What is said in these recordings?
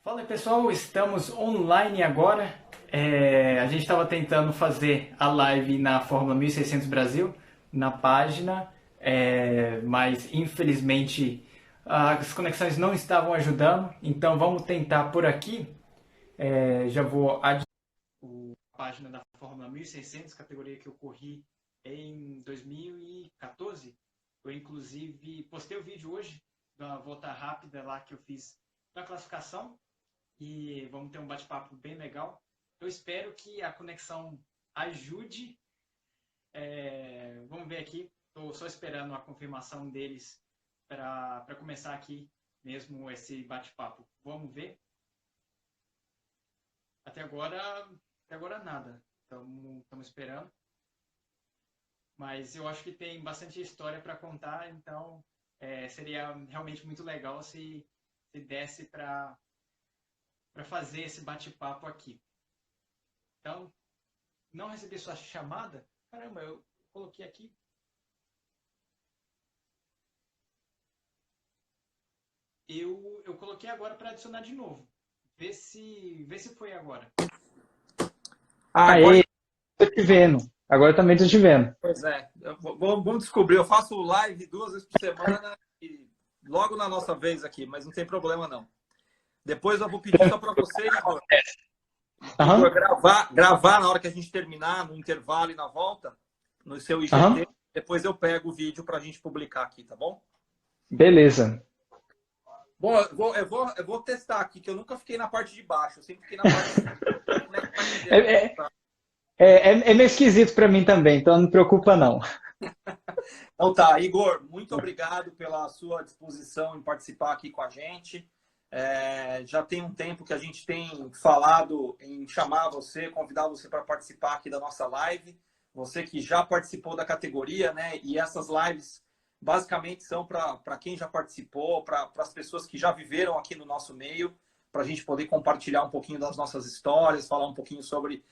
Fala aí, pessoal, estamos online agora. A gente estava tentando fazer a live na Fórmula 1600 Brasil, na página, mas infelizmente as conexões não estavam ajudando, então vamos tentar por aqui. Já vou adicionar a página da Fórmula 1600, categoria que eu corri em 2014. Eu, inclusive, postei o vídeo hoje da volta rápida lá que eu fiz da classificação. E vamos ter um bate-papo bem legal. Eu espero que a conexão ajude. Vamos ver aqui. Estou só esperando a confirmação deles para começar aqui mesmo esse bate-papo. Vamos ver. Até agora nada. Estamos esperando. Mas eu acho que tem bastante história para contar, então seria realmente muito legal se desse para fazer esse bate-papo aqui. Então, não recebi sua chamada? Caramba, eu coloquei aqui. Eu coloquei agora para adicionar de novo. Vê se foi agora. Agora tô te vendo. Agora também tô te vendo. Pois é. Vamos descobrir. Eu faço live 2 vezes por semana e logo na nossa vez aqui, mas não tem problema não. Depois eu vou pedir só para você, Igor, gravar na hora que a gente terminar, no intervalo e na volta, no seu IGT. Depois eu pego o vídeo para a gente publicar aqui, tá bom? Beleza. Bom, eu vou testar aqui, que eu nunca fiquei na parte de baixo. Eu sempre fiquei na parte de cima. É meio esquisito para mim também, então não me preocupa não. Então tá, Igor, muito obrigado pela sua disposição em participar aqui com a gente. Já tem um tempo que a gente tem falado em chamar você, convidar você para participar aqui da nossa live. Você que já participou da categoria, né? E essas lives basicamente são para quem já participou, para as pessoas que já viveram aqui no nosso meio, para a gente poder compartilhar um pouquinho das nossas histórias, falar um pouquinho sobre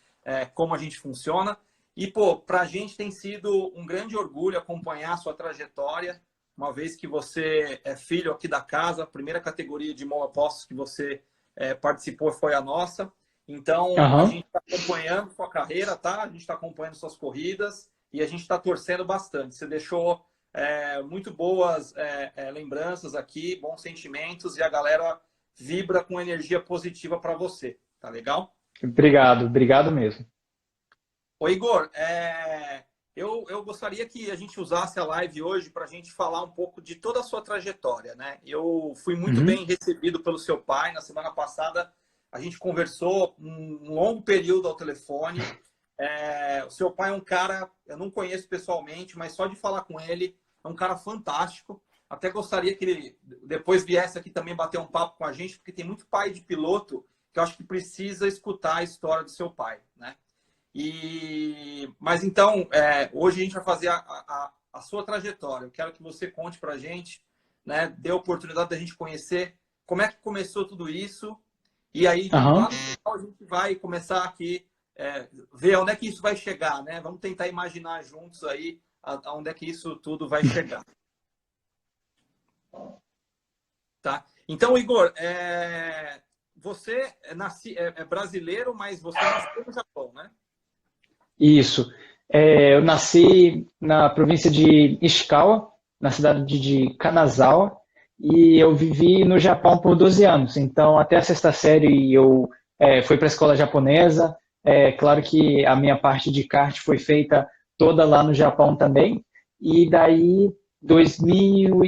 como a gente funciona. E, para a gente tem sido um grande orgulho acompanhar a sua trajetória, uma vez que você é filho aqui da casa, a primeira categoria de monopostos que você participou foi a nossa. Então, a gente está acompanhando sua carreira, tá? A gente está acompanhando suas corridas e a gente está torcendo bastante. Você deixou muito boas lembranças aqui, bons sentimentos, e a galera vibra com energia positiva para você. Tá legal? Obrigado mesmo. Ô, Igor, eu gostaria que a gente usasse a live hoje para a gente falar um pouco de toda a sua trajetória, né? Eu fui muito bem recebido pelo seu pai. Na semana passada, a gente conversou um longo período ao telefone. O seu pai é um cara, eu não conheço pessoalmente, mas só de falar com ele, é um cara fantástico. Até gostaria que ele depois viesse aqui também bater um papo com a gente, porque tem muito pai de piloto que eu acho que precisa escutar a história do seu pai, né? Mas então, hoje a gente vai fazer a sua trajetória. Eu quero que você conte para a gente, né? Dê a oportunidade da gente conhecer como é que começou tudo isso. E aí, lá no final, a gente vai começar aqui, ver onde é que isso vai chegar, né? Vamos tentar imaginar juntos aí aonde é que isso tudo vai chegar. Tá? Então, Igor, você é brasileiro, mas você nasceu no Japão, né? Isso. Eu nasci na província de Ishikawa, na cidade de Kanazawa, e eu vivi no Japão por 12 anos. Então, até a sexta série eu fui para a escola japonesa. Claro que a minha parte de kart foi feita toda lá no Japão também. E daí,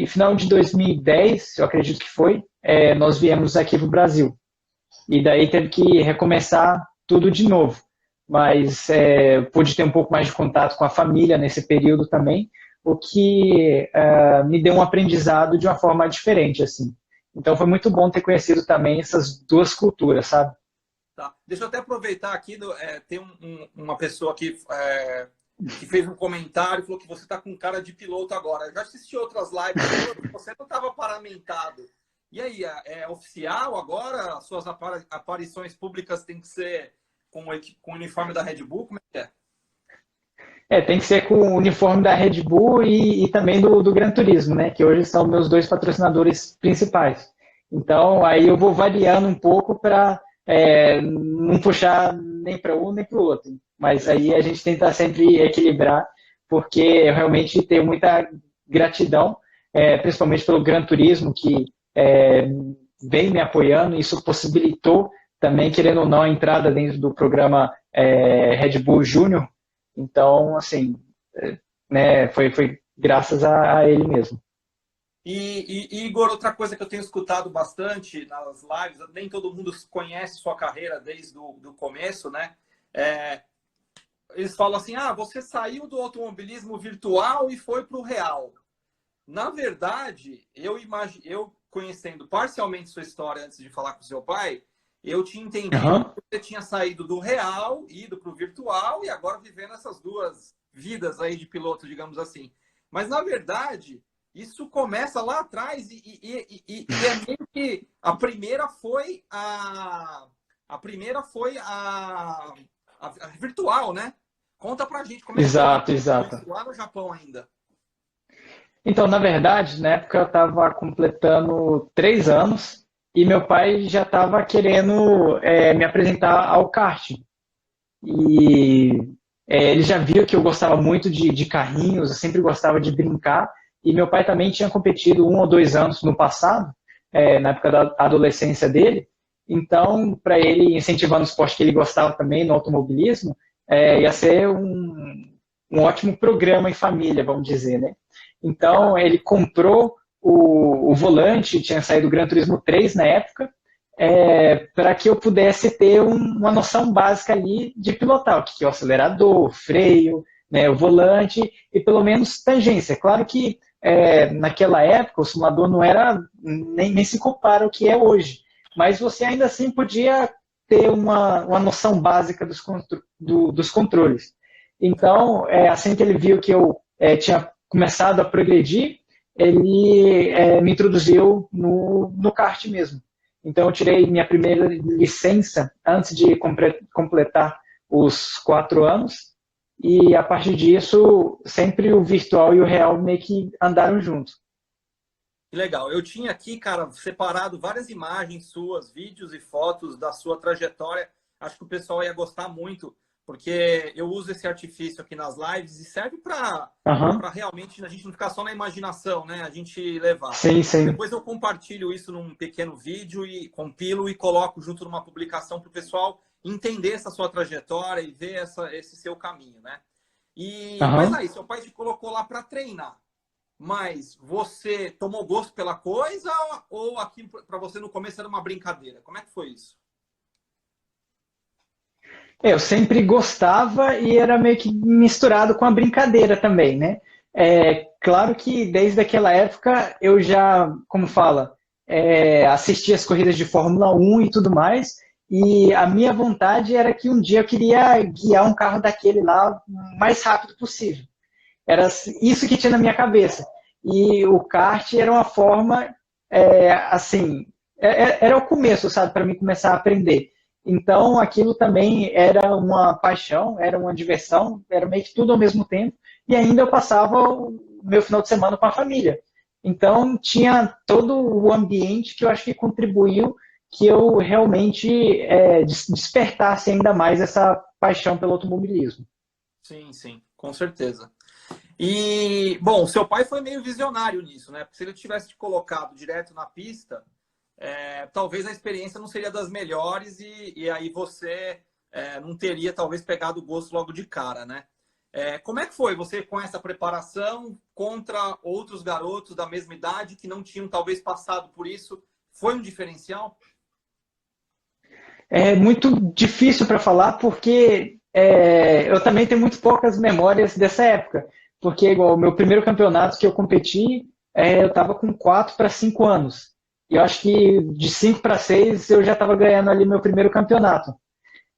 final de 2010, eu acredito que foi, nós viemos aqui para o Brasil. E daí teve que recomeçar tudo de novo. Mas pude ter um pouco mais de contato com a família nesse período também, o que me deu um aprendizado de uma forma diferente, assim. Então foi muito bom ter conhecido também essas duas culturas, sabe? Tá. Deixa eu até aproveitar aqui, tem uma pessoa aqui que fez um comentário, falou que você está com cara de piloto agora. Eu já assisti outras lives, você não estava paramentado. E aí, é oficial agora? As suas aparições públicas têm que ser com o uniforme da Red Bull? Como é que é? Tem que ser com o uniforme da Red Bull e também do Gran Turismo, né? Que hoje são meus dois patrocinadores principais. Então, aí eu vou variando um pouco para não puxar nem para um nem para o outro. Mas aí a gente tenta sempre equilibrar, porque eu realmente tenho muita gratidão, principalmente pelo Gran Turismo, que vem me apoiando, e isso possibilitou também, querendo ou não, a entrada dentro do programa Red Bull Júnior. Então, assim, né, foi graças a ele mesmo. Igor, outra coisa que eu tenho escutado bastante nas lives, nem todo mundo conhece sua carreira desde o começo, né? Eles falam assim, você saiu do automobilismo virtual e foi para o real. Na verdade, eu conhecendo parcialmente sua história antes de falar com seu pai, eu tinha entendido que você tinha saído do real, ido para o virtual e agora vivendo essas duas vidas aí de piloto, digamos assim. Mas, na verdade, isso começa lá atrás e é meio que a primeira foi a virtual, né? Conta pra gente como é que Exato. lá no Japão ainda. Então, na verdade, na época eu estava completando 3 anos e meu pai já estava querendo me apresentar ao kart. E ele já viu que eu gostava muito de carrinhos, eu sempre gostava de brincar. E meu pai também tinha competido 1 ou 2 anos no passado, na época da adolescência dele. Então, para ele incentivar no esporte que ele gostava também, no automobilismo, ia ser um ótimo programa em família, vamos dizer, né? Então, ele comprou o volante, tinha saído o Gran Turismo 3 na época, para que eu pudesse ter uma noção básica ali de pilotar, o que é o acelerador, o freio, né, o volante e pelo menos tangência. Claro que naquela época o simulador não era, nem se compara ao que é hoje, mas você ainda assim podia ter uma noção básica dos controles. Então, assim que ele viu que eu tinha começado a progredir, ele me introduziu no kart mesmo. Então, eu tirei minha primeira licença antes de completar os 4 anos, e a partir disso, sempre o virtual e o real meio que andaram juntos. Que legal. Eu tinha aqui, cara, separado várias imagens suas, vídeos e fotos da sua trajetória. Acho que o pessoal ia gostar muito, porque eu uso esse artifício aqui nas lives e serve para realmente a gente não ficar só na imaginação, né? A gente levar. Sim. Depois eu compartilho isso num pequeno vídeo e compilo e coloco junto numa publicação para o pessoal entender essa sua trajetória e ver esse seu caminho, né? Mas aí, seu pai te colocou lá para treinar. Mas você tomou gosto pela coisa ou aqui para você no começo era uma brincadeira? Como é que foi isso? Eu sempre gostava e era meio que misturado com a brincadeira também, né? Claro que desde aquela época eu já, como fala, assisti as corridas de Fórmula 1 e tudo mais, e a minha vontade era que um dia eu queria guiar um carro daquele lá o mais rápido possível. Era isso que tinha na minha cabeça. E o kart era uma forma, assim, era o começo, sabe, para mim começar a aprender. Então, aquilo também era uma paixão, era uma diversão, era meio que tudo ao mesmo tempo. E ainda eu passava o meu final de semana com a família. Então, tinha todo o ambiente que eu acho que contribuiu que eu realmente despertasse ainda mais essa paixão pelo automobilismo. Sim, com certeza. E, bom, seu pai foi meio visionário nisso, né? Porque se ele tivesse te colocado direto na pista, talvez a experiência não seria das melhores e aí você não teria, talvez, pegado o gosto logo de cara, né? Como é que foi você com essa preparação contra outros garotos da mesma idade que não tinham, talvez, passado por isso? Foi um diferencial? É muito difícil para falar porque eu também tenho muito poucas memórias dessa época. Porque, igual, o meu primeiro campeonato que eu competi, eu estava com 4 para 5 anos. E eu acho que de 5 para 6 eu já estava ganhando ali meu primeiro campeonato.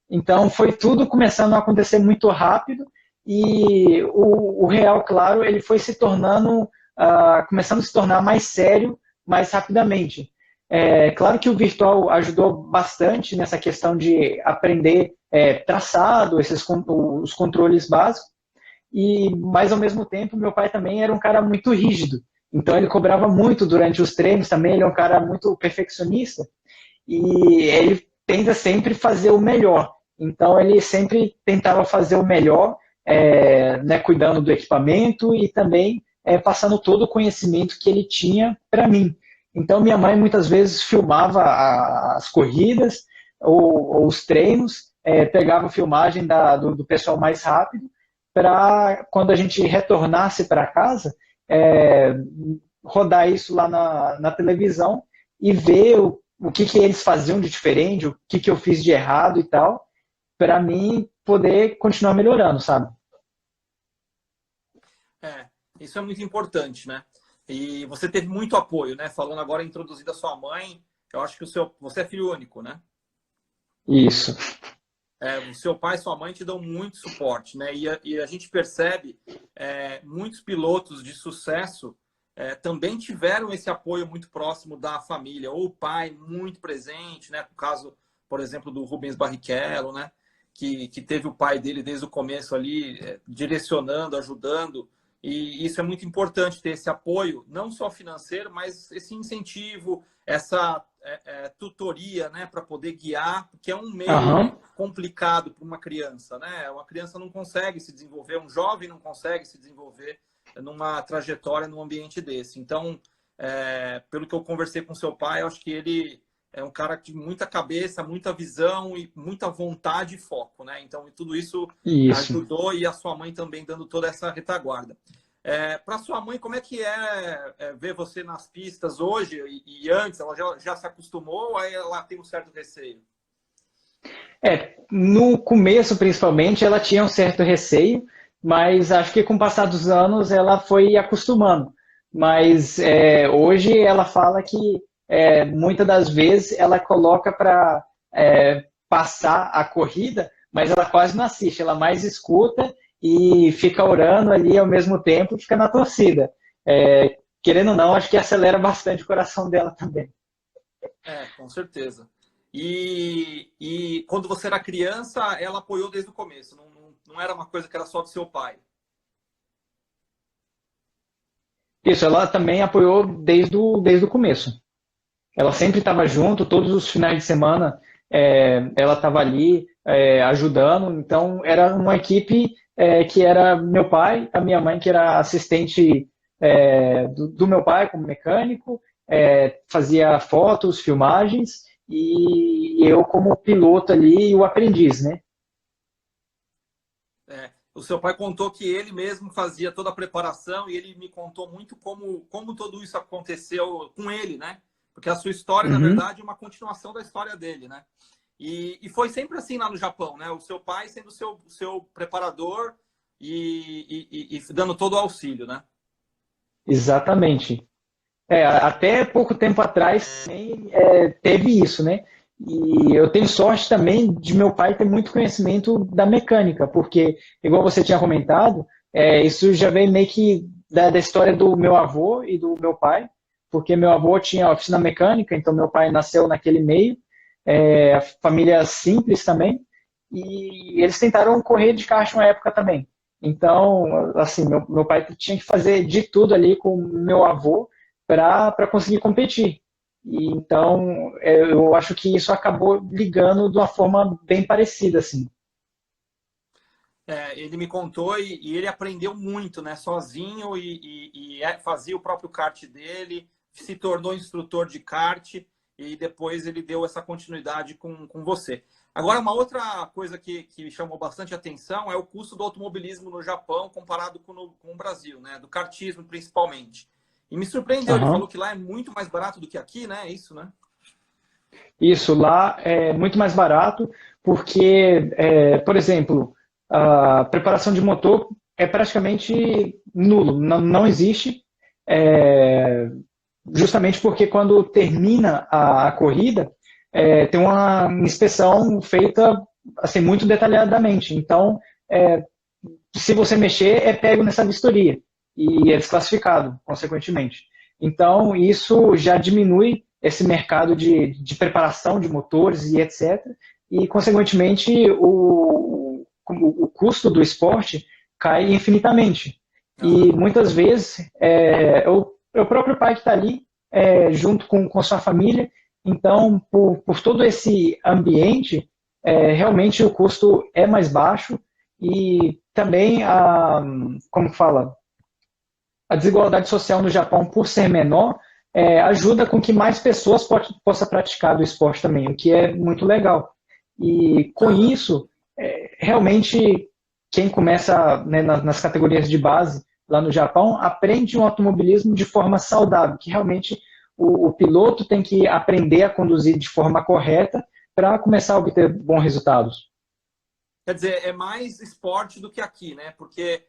Então foi tudo começando a acontecer muito rápido e o real, claro, ele foi se tornando, começando a se tornar mais sério mais rapidamente. Claro que o virtual ajudou bastante nessa questão de aprender traçado, os controles básicos, mas ao mesmo tempo meu pai também era um cara muito rígido. Então ele cobrava muito durante os treinos também, ele é um cara muito perfeccionista e ele tenta sempre fazer o melhor. Então ele sempre tentava fazer o melhor, né, cuidando do equipamento e também passando todo o conhecimento que ele tinha para mim. Então minha mãe muitas vezes filmava as corridas ou os treinos, pegava filmagem do pessoal mais rápido para quando a gente retornasse para casa, é, rodar isso lá na televisão e ver o que eles faziam de diferente, o que eu fiz de errado e tal, para mim poder continuar melhorando, sabe? Isso é muito importante, né? E você teve muito apoio, né? Falando agora, introduzindo a sua mãe, eu acho que você é filho único, né? Isso. O seu pai e sua mãe te dão muito suporte, né? E a gente percebe muitos pilotos de sucesso também tiveram esse apoio muito próximo da família, ou o pai muito presente, né? No caso, por exemplo, do Rubens Barrichello, né? Que teve o pai dele desde o começo ali, direcionando, ajudando. E isso é muito importante, ter esse apoio, não só financeiro, mas esse incentivo, essa tutoria, né? Para poder guiar, porque é um meio complicado para uma criança, né? Uma criança não consegue se desenvolver, um jovem não consegue se desenvolver numa trajetória num ambiente desse. Então, pelo que eu conversei com seu pai, eu acho que ele é um cara de muita cabeça, muita visão e muita vontade e foco, né? Então, tudo isso ajudou, e a sua mãe também dando toda essa retaguarda. Para sua mãe, como é que ver você nas pistas hoje e antes? Ela já se acostumou ou aí ela tem um certo receio? No começo, principalmente, ela tinha um certo receio, mas acho que com o passar dos anos ela foi acostumando. Mas hoje ela fala que muitas das vezes ela coloca para passar a corrida, mas ela quase não assiste, ela mais escuta e fica orando ali ao mesmo tempo, fica na torcida. Querendo ou não, acho que acelera bastante o coração dela também. Com certeza. E quando você era criança, ela apoiou desde o começo, não era uma coisa que era só do seu pai? Isso, ela também apoiou desde o começo. Ela sempre estava junto, todos os finais de semana ela estava ali ajudando. Então, era uma equipe que era meu pai, a minha mãe, que era assistente do meu pai como mecânico, fazia fotos, filmagens, e eu como piloto ali, o aprendiz, né? O seu pai contou que ele mesmo fazia toda a preparação, e ele me contou muito como tudo isso aconteceu com ele, né? Porque a sua história, na verdade, é uma continuação da história dele, né? E foi sempre assim lá no Japão, né? O seu pai sendo o seu preparador e dando todo o auxílio, né? Exatamente. Até pouco tempo atrás também, teve isso, né? E eu tenho sorte também de meu pai ter muito conhecimento da mecânica, porque, igual você tinha comentado, isso já vem meio que da história do meu avô e do meu pai, porque meu avô tinha oficina mecânica, então meu pai nasceu naquele meio, a família simples também, e eles tentaram correr de kart uma época também. Então, assim, meu pai tinha que fazer de tudo ali com meu avô para conseguir competir. E, então, eu acho que isso acabou ligando de uma forma bem parecida, assim. Ele me contou e ele aprendeu muito, né? Sozinho e fazia o próprio kart dele, se tornou instrutor de kart e depois ele deu essa continuidade com você. Agora, uma outra coisa que chamou bastante atenção é o custo do automobilismo no Japão comparado com o Brasil, né? Do kartismo, principalmente. E me surpreendeu, ele falou que lá é muito mais barato do que aqui, né? É isso, né? Isso, lá é muito mais barato, porque, por exemplo, a preparação de motor é praticamente nulo, não existe, justamente porque quando termina a corrida, tem uma inspeção feita assim, muito detalhadamente. Então, se você mexer, é pego nessa vistoria e é desclassificado, consequentemente. Então, isso já diminui esse mercado de preparação de motores e etc. E, consequentemente, o custo do esporte cai infinitamente. E, muitas vezes, eu é o próprio pai que está ali, junto com sua família. Então, por todo esse ambiente, realmente o custo é mais baixo e também como fala, a desigualdade social no Japão, por ser menor, ajuda com que mais pessoas possam praticar do esporte também, o que é muito legal. E com isso, realmente, quem começa, né, nas categorias de base lá no Japão, aprende um automobilismo de forma saudável, que realmente o piloto tem que aprender a conduzir de forma correta para começar a obter bons resultados. Quer dizer, é mais esporte do que aqui, né? Porque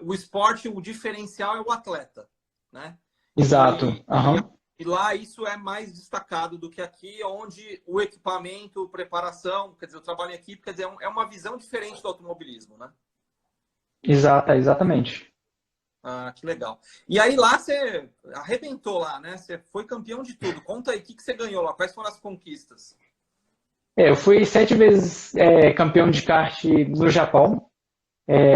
o esporte, o diferencial é o atleta, né? Exato. E, e lá isso é mais destacado do que aqui, onde o equipamento, preparação, quer dizer, o trabalho em equipe, quer dizer, é uma visão diferente do automobilismo, né? Exatamente. Ah, que legal. E aí lá você arrebentou lá, né? Você foi campeão de tudo. Conta aí, o que você ganhou lá? Quais foram as conquistas? Eu fui 7 vezes campeão de kart no Japão,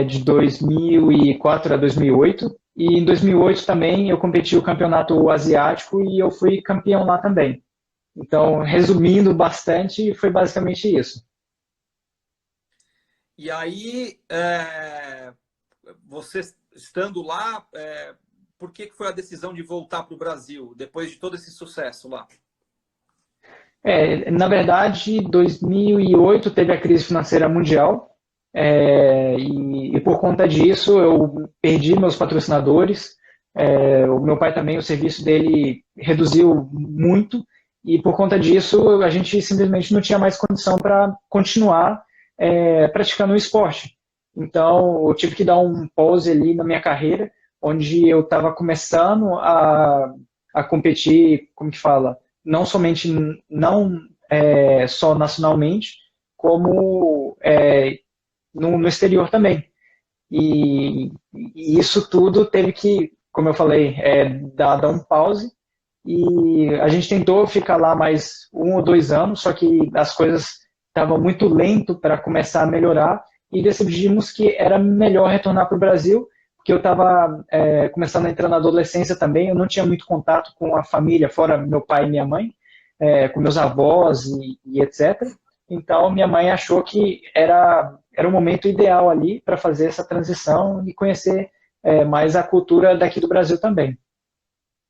de 2004 a 2008. E em 2008 também eu competi o campeonato asiático e eu fui campeão lá também. Então, resumindo bastante, foi basicamente isso. E aí, você estando lá, por que foi a decisão de voltar para o Brasil, depois de todo esse sucesso lá? Na verdade, 2008 teve a crise financeira mundial, e por conta disso eu perdi meus patrocinadores. O meu pai também, o serviço dele reduziu muito, e por conta disso a gente simplesmente não tinha mais condição para continuar praticando o esporte. Então eu tive que dar um pause ali na minha carreira, onde eu estava começando a competir, como que fala, não somente não só nacionalmente, como no exterior também. E isso tudo teve que, como eu falei, dar um pause. E a gente tentou ficar lá mais 1 ou 2 anos, só que as coisas estavam muito lento para começar a melhorar e decidimos que era melhor retornar para o Brasil, porque eu estava começando a entrar na adolescência também, eu não tinha muito contato com a família, fora meu pai e minha mãe, com meus avós e etc. Então, minha mãe achou que era o momento ideal ali para fazer essa transição e conhecer mais a cultura daqui do Brasil também.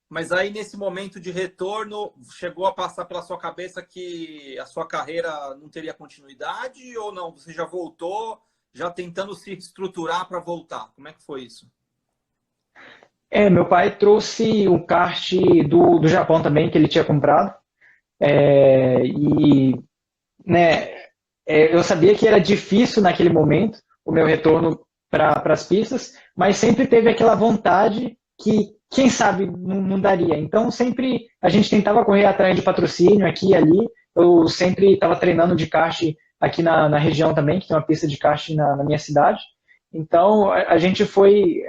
Mas aí, nesse momento de retorno, chegou a passar pela sua cabeça que a sua carreira não teria continuidade ou não? Você já voltou, já tentando se estruturar para voltar? Como é que foi isso? Meu pai trouxe um kart do Japão também, que ele tinha comprado. E né, eu sabia que era difícil naquele momento o meu retorno para as pistas, mas sempre teve aquela vontade que, quem sabe, não daria. Então, sempre a gente tentava correr atrás de patrocínio aqui e ali. Eu sempre estava treinando de kart aqui na região também, que tem uma pista de kart na minha cidade. Então, a gente foi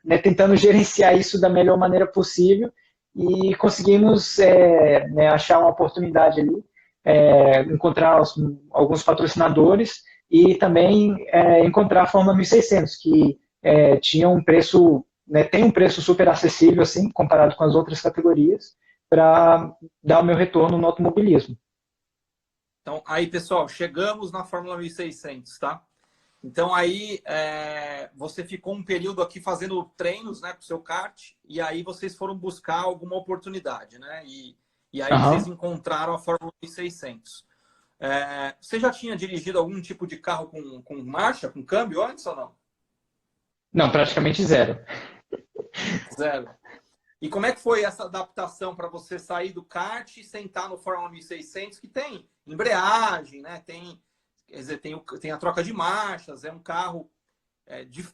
né, tentando gerenciar isso da melhor maneira possível e conseguimos né, achar uma oportunidade ali, encontrar alguns patrocinadores e também encontrar a Fórmula 1600, que tinha um preço, né, tem um preço super acessível assim, comparado com as outras categorias, para dar o meu retorno no automobilismo. Então, aí, pessoal, chegamos na Fórmula 1600, tá? Então, aí, você ficou um período aqui fazendo treinos, né, com o seu kart, e aí vocês foram buscar alguma oportunidade, né? E aí vocês encontraram a Fórmula 1600. Você já tinha dirigido algum tipo de carro com marcha, com câmbio antes ou não? Não, praticamente zero. Zero. E como é que foi essa adaptação para você sair do kart e sentar no Fórmula 1600, que tem embreagem, né? Quer dizer, tem a troca de marchas, é um carro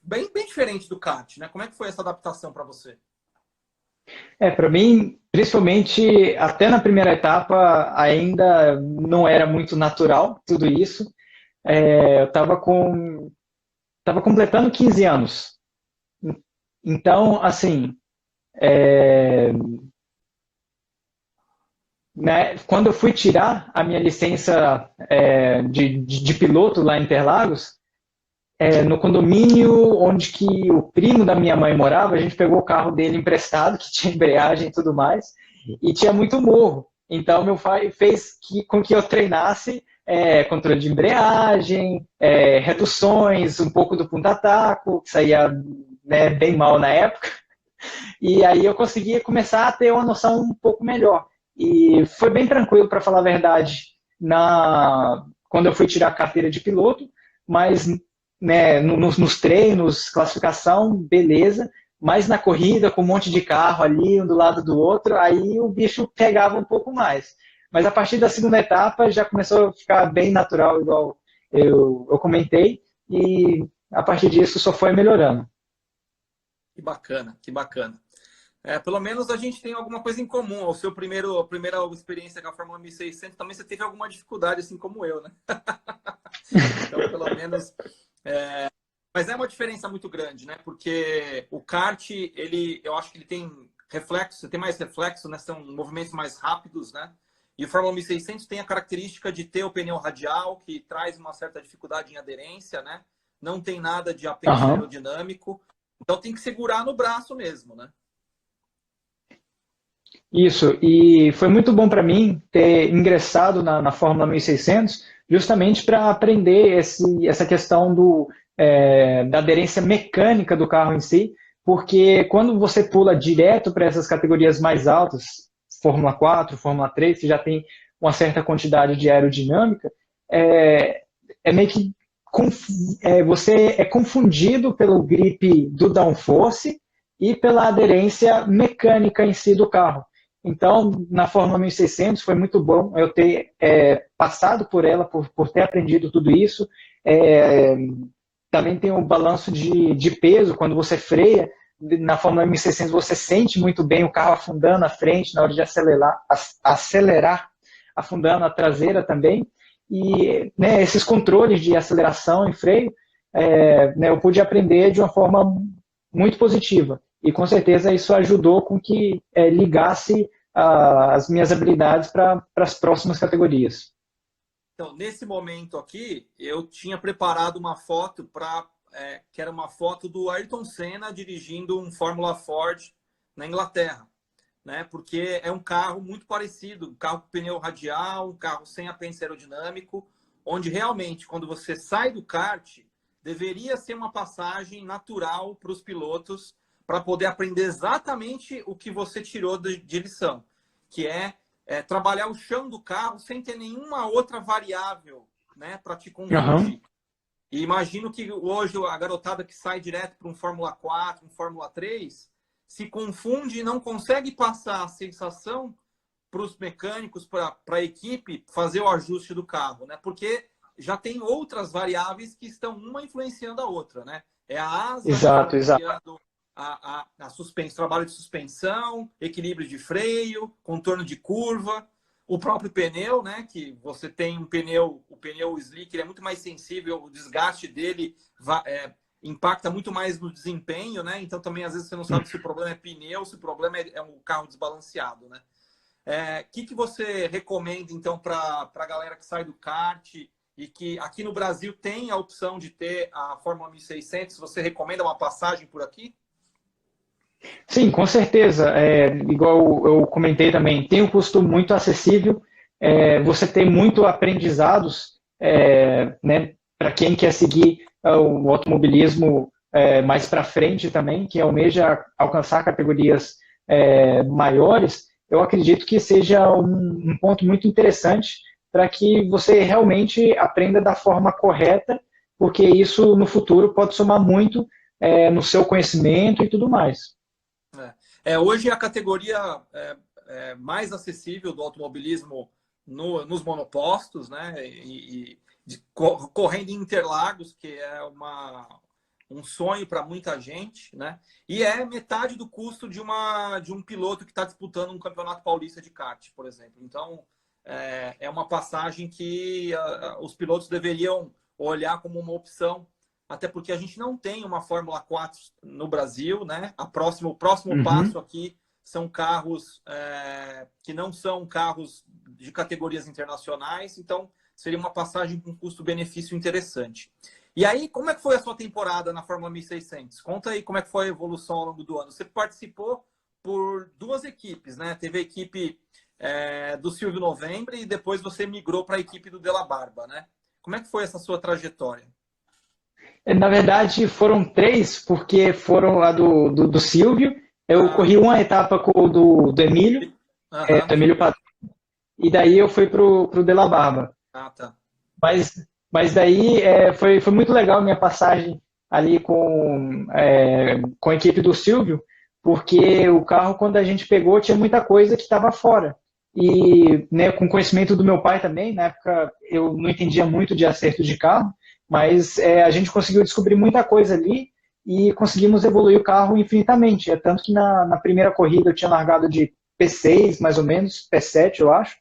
bem diferente do kart, né? Como é que foi essa adaptação para você? Para mim, principalmente até na primeira etapa, ainda não era muito natural tudo isso. Eu estava completando 15 anos. Então, assim, né, quando eu fui tirar a minha licença de piloto lá em Interlagos, no condomínio onde que o primo da minha mãe morava, a gente pegou o carro dele emprestado, que tinha embreagem e tudo mais, e tinha muito morro. Então, meu pai fez com que eu treinasse controle de embreagem, reduções, um pouco do punta-taco, que saía, né, bem mal na época. E aí eu conseguia começar a ter uma noção um pouco melhor. E foi bem tranquilo, para falar a verdade, quando eu fui tirar a carteira de piloto, mas, né, nos treinos, classificação, beleza, mas na corrida, com um monte de carro ali, um do lado do outro, aí o bicho pegava um pouco mais. Mas a partir da segunda etapa já começou a ficar bem natural, igual eu comentei, e a partir disso só foi melhorando. Que bacana, que bacana. Pelo menos a gente tem alguma coisa em comum. A primeira experiência com a Fórmula 1600, também você teve alguma dificuldade, assim como eu, né? Então, pelo menos... Mas é uma diferença muito grande, né? Porque o kart, eu acho que ele tem reflexo, você tem mais reflexo, né? São movimentos mais rápidos, né? E o Fórmula 1600 tem a característica de ter o pneu radial, que traz uma certa dificuldade em aderência, né? Não tem nada de apêndice aerodinâmico. Então tem que segurar no braço mesmo, né? Isso, e foi muito bom para mim ter ingressado na Fórmula 1600 justamente para aprender essa questão da aderência mecânica do carro em si, porque quando você pula direto para essas categorias mais altas, Fórmula 4, Fórmula 3, que já tem uma certa quantidade de aerodinâmica, meio que você é confundido pelo grip do downforce e pela aderência mecânica em si do carro. Então, na Fórmula 1600 foi muito bom eu ter passado por ela, por ter aprendido tudo isso. Também tem o balanço de peso, quando você freia, na Fórmula 1600 você sente muito bem o carro afundando à frente na hora de acelerar, afundando a traseira também. E, né, esses controles de aceleração e freio, né, eu pude aprender de uma forma muito positiva. E com certeza isso ajudou com que ligasse as minhas habilidades para as próximas categorias. Então, nesse momento aqui, eu tinha preparado uma foto que era uma foto do Ayrton Senna dirigindo um Fórmula Ford na Inglaterra, né? Porque é um carro muito parecido, um carro com pneu radial, um carro sem apêndice aerodinâmico, onde realmente, quando você sai do kart, deveria ser uma passagem natural para os pilotos para poder aprender exatamente o que você tirou de lição, que trabalhar o chão do carro sem ter nenhuma outra variável, né, para te confundir. E imagino que hoje a garotada que sai direto para um Fórmula 4, um Fórmula 3, se confunde e não consegue passar a sensação para os mecânicos, para a equipe, fazer o ajuste do carro, né? Porque já tem outras variáveis que estão uma influenciando a outra, né? É a asa influenciando a suspensão, trabalho de suspensão, equilíbrio de freio, contorno de curva, o próprio pneu, né? Que você tem o pneu slick, ele é muito mais sensível, o desgaste dele impacta muito mais no desempenho, né? Então também às vezes você não sabe se o problema é pneu, se o problema é um carro desbalanceado, né? Que você recomenda então para a galera que sai do kart e que aqui no Brasil tem a opção de ter a Fórmula 1600? Você recomenda uma passagem por aqui? Sim, com certeza. Igual eu comentei também, tem um custo muito acessível. Você tem muito aprendizados, né, para quem quer seguir o automobilismo mais para frente também, que almeja alcançar categorias maiores. Eu acredito que seja um ponto muito interessante para que você realmente aprenda da forma correta, porque isso no futuro pode somar muito no seu conhecimento e tudo mais. Hoje a categoria mais acessível do automobilismo nos monopostos, né? Correndo em Interlagos, que é um sonho para muita gente, né? E é metade do custo de um piloto que está disputando um campeonato paulista de kart, por exemplo. Então, é uma passagem que os pilotos deveriam olhar como uma opção, até porque a gente não tem uma Fórmula 4 no Brasil, né? O próximo passo aqui são carros que não são carros de categorias internacionais, então seria uma passagem com custo-benefício interessante. E aí, como é que foi a sua temporada na Fórmula 1600? Conta aí como é que foi a evolução ao longo do ano. Você participou por duas equipes, né? Teve a equipe do Silvio Novembre e depois você migrou para a equipe do Della Barba, né? Como é que foi essa sua trajetória? Na verdade, foram três, porque foram lá do Silvio. Eu corri uma etapa com o do Emílio, Aham. do Emílio Padrão, e daí eu fui pro Della Barba. Ah, tá. Mas daí foi muito legal a minha passagem ali com a equipe do Silvio, porque o carro, quando a gente pegou, tinha muita coisa que estava fora. E, né, com conhecimento do meu pai também, na época eu não entendia muito de acerto de carro, mas a gente conseguiu descobrir muita coisa ali e conseguimos evoluir o carro infinitamente. É tanto que na primeira corrida eu tinha largado de P6, mais ou menos, P7, eu acho.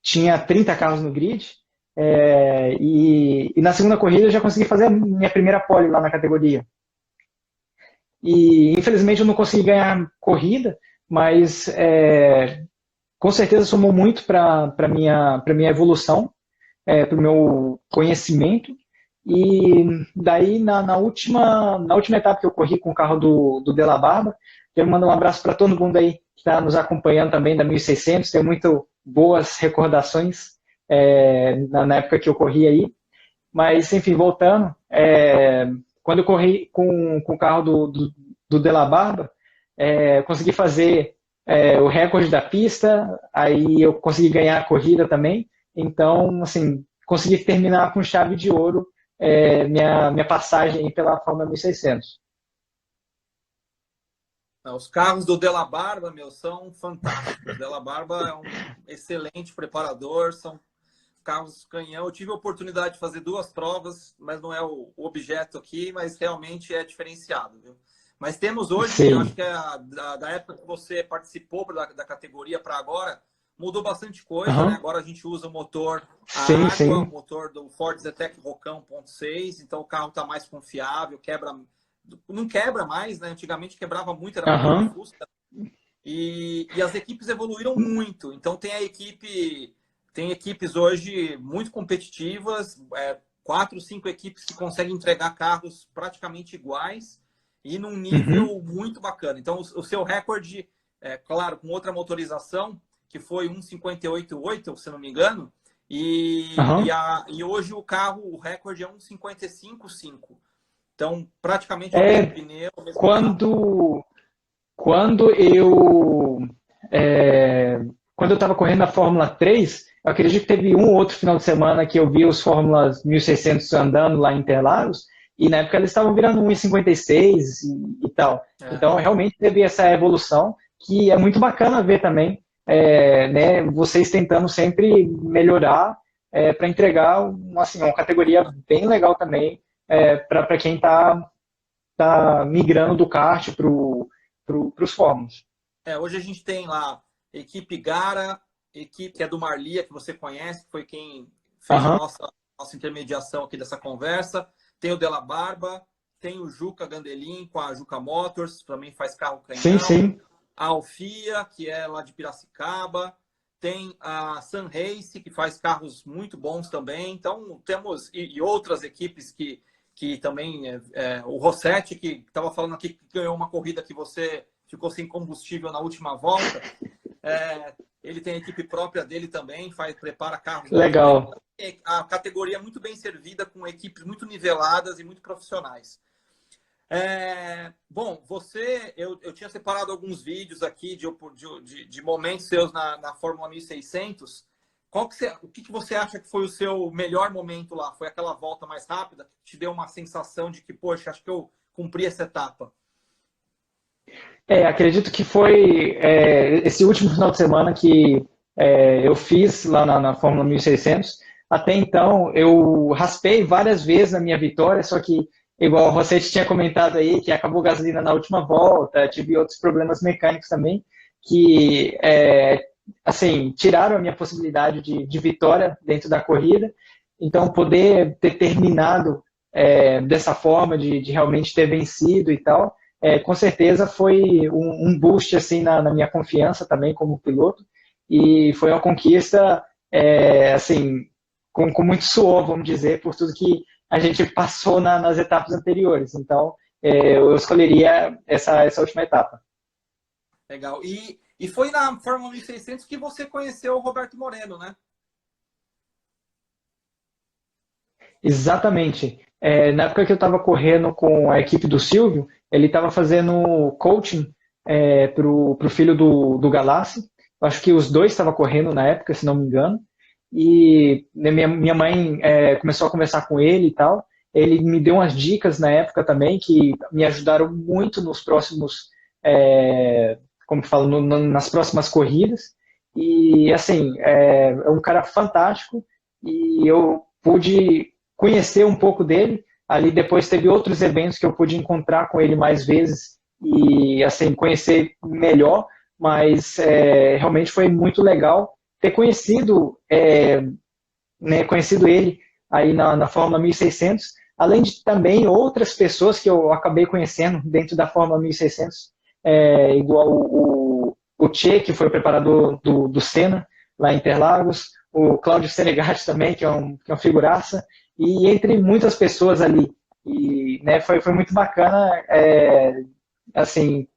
Tinha 30 carros no grid. E na segunda corrida eu já consegui fazer a minha primeira pole lá na categoria. E infelizmente eu não consegui ganhar corrida, mas com certeza somou muito para a minha evolução, para o meu conhecimento. E daí na última etapa que eu corri com o carro do Della Barba, quero mandar um abraço para todo mundo aí que está nos acompanhando também da 1600, tenho muito boas recordações na época que eu corri aí. Mas, enfim, voltando, quando eu corri com o carro do Della Barba, consegui fazer o recorde da pista, aí eu consegui ganhar a corrida também. Então, assim, consegui terminar com chave de ouro minha passagem pela Fórmula 1600. Os carros do Della Barba, são fantásticos. O Della Barba é um excelente preparador, são carros canhão. Eu tive a oportunidade de fazer duas provas, mas não é o objeto aqui, mas realmente é diferenciado, viu? Mas temos hoje, Sim. eu acho que da época que você participou da categoria para agora, mudou bastante coisa, Uhum. né? Agora a gente usa o motor Sim, sim. o motor do Ford Zetec Rocão 1.6, então o carro está mais confiável, não quebra mais, né? Antigamente quebrava muito, era motor de Fusca. E as equipes evoluíram muito. Então tem equipes hoje muito competitivas, 4, 5 equipes que conseguem entregar carros praticamente iguais e num nível muito bacana. Então o seu recorde, claro, com outra motorização, que foi 1,58,8, se não me engano, e hoje o recorde é 1,55,5. Então, praticamente o mesmo pneu. Quando eu estava correndo na Fórmula 3, eu acredito que teve um ou outro final de semana que eu vi os Fórmulas 1600 andando lá em Interlagos, e na época eles estavam virando 1,56 e tal. Então, realmente teve essa evolução, que é muito bacana ver também, né, vocês tentando sempre melhorar para entregar uma categoria bem legal também para quem está migrando do kart para os fórmulas. Hoje a gente tem lá equipe Gara, equipe que é do Marlia, que você conhece, que foi quem fez a nossa intermediação aqui dessa conversa. Tem o Della Barba, tem o Juca Gandelin com a Juca Motors, também faz carro canhão. Sim, sim. A Alfia, que é lá de Piracicaba. Tem a Sun Race, que faz carros muito bons também. Então, temos e outras equipes que também... o Rossetti, que estava falando aqui, que ganhou uma corrida que você ficou sem combustível na última volta. Ele tem a equipe própria dele também, prepara carros. Legal. A categoria é muito bem servida, com equipes muito niveladas e muito profissionais. Bom, eu tinha separado alguns vídeos aqui de momentos seus na Fórmula 1600. O que você acha que foi o seu melhor momento lá? Foi aquela volta mais rápida que te deu uma sensação de que, poxa, acho que eu cumpri essa etapa? Acredito que foi esse último final de semana que eu fiz lá na Fórmula 1600. Até então, eu raspei várias vezes na minha vitória, só que, igual o Rossetti tinha comentado aí, que acabou a gasolina na última volta, tive outros problemas mecânicos também, que assim, tiraram a minha possibilidade de vitória dentro da corrida. Então, poder ter terminado dessa forma, de realmente ter vencido e tal, com certeza foi um boost assim, na minha confiança também como piloto. E foi uma conquista assim, com muito suor, vamos dizer, por tudo que a gente passou nas etapas anteriores. Então, eu escolheria essa última etapa. Legal. E foi na Fórmula 1600 que você conheceu o Roberto Moreno, né? Exatamente. Na época que eu estava correndo com a equipe do Silvio, ele estava fazendo coaching para o filho do Galassi. Eu acho que os dois estavam correndo na época, se não me engano. E né, minha mãe começou a conversar com ele e tal. Ele me deu umas dicas na época também que me ajudaram muito nos próximos, como que falo, nas próximas corridas. E assim, é um cara fantástico e eu pude conhecer um pouco dele. Ali depois teve outros eventos que eu pude encontrar com ele mais vezes e assim conhecer melhor, mas realmente foi muito legal ter conhecido, né, conhecido ele aí na Fórmula 1600, além de também outras pessoas que eu acabei conhecendo dentro da Fórmula 1600, igual o Che, que foi o preparador do Senna, lá em Interlagos, o Cláudio Senegatti também, que é uma figuraça, e entre muitas pessoas ali. E né, foi muito bacana assim,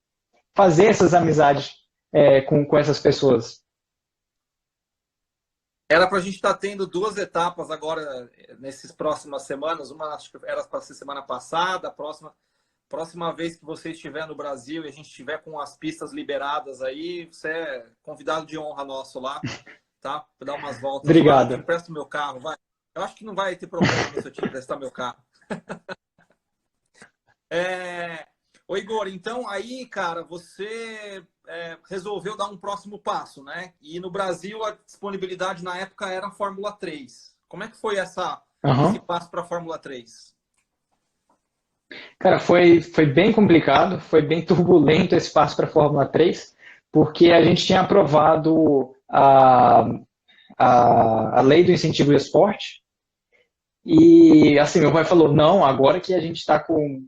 fazer essas amizades com essas pessoas. Era para a gente estar tendo 2 etapas agora, nessas próximas semanas. Uma acho que era para ser semana passada, a próxima vez que você estiver no Brasil e a gente estiver com as pistas liberadas aí, você é convidado de honra nosso lá, tá? Para dar umas voltas lá. Eu te Obrigado. empresto meu carro, vai. Eu acho que não vai ter problema se eu te emprestar meu carro. Ô Igor, então aí, cara, você resolveu dar um próximo passo, né? E no Brasil a disponibilidade na época era a Fórmula 3. Como é que foi esse passo para a Fórmula 3? Cara, foi bem complicado, foi bem turbulento esse passo para a Fórmula 3, porque a gente tinha aprovado a lei do incentivo ao esporte, e assim, meu pai falou, não, agora que a gente está com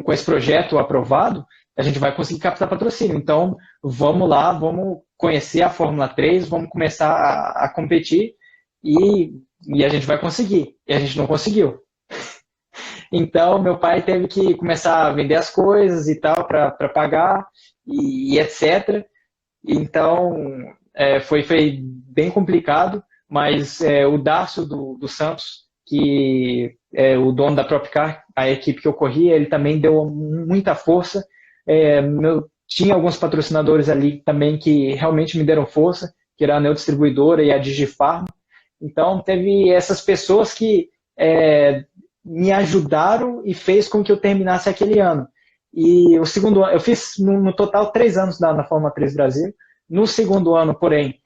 esse projeto aprovado, a gente vai conseguir captar patrocínio. Então, vamos lá, vamos conhecer a Fórmula 3, vamos começar a competir e a gente vai conseguir. E a gente não conseguiu. Então, meu pai teve que começar a vender as coisas e tal para pagar e etc. Então, foi bem complicado, mas o Darcio do Santos, que é o dono da Propcar, a equipe que eu corria, ele também deu muita força. Tinha alguns patrocinadores ali também que realmente me deram força, que era a Neo Distribuidora e a Digifarm. Então, teve essas pessoas que me ajudaram e fez com que eu terminasse aquele ano. E o segundo ano, eu fiz no total 3 anos na Fórmula 3 Brasil. No segundo ano, porém,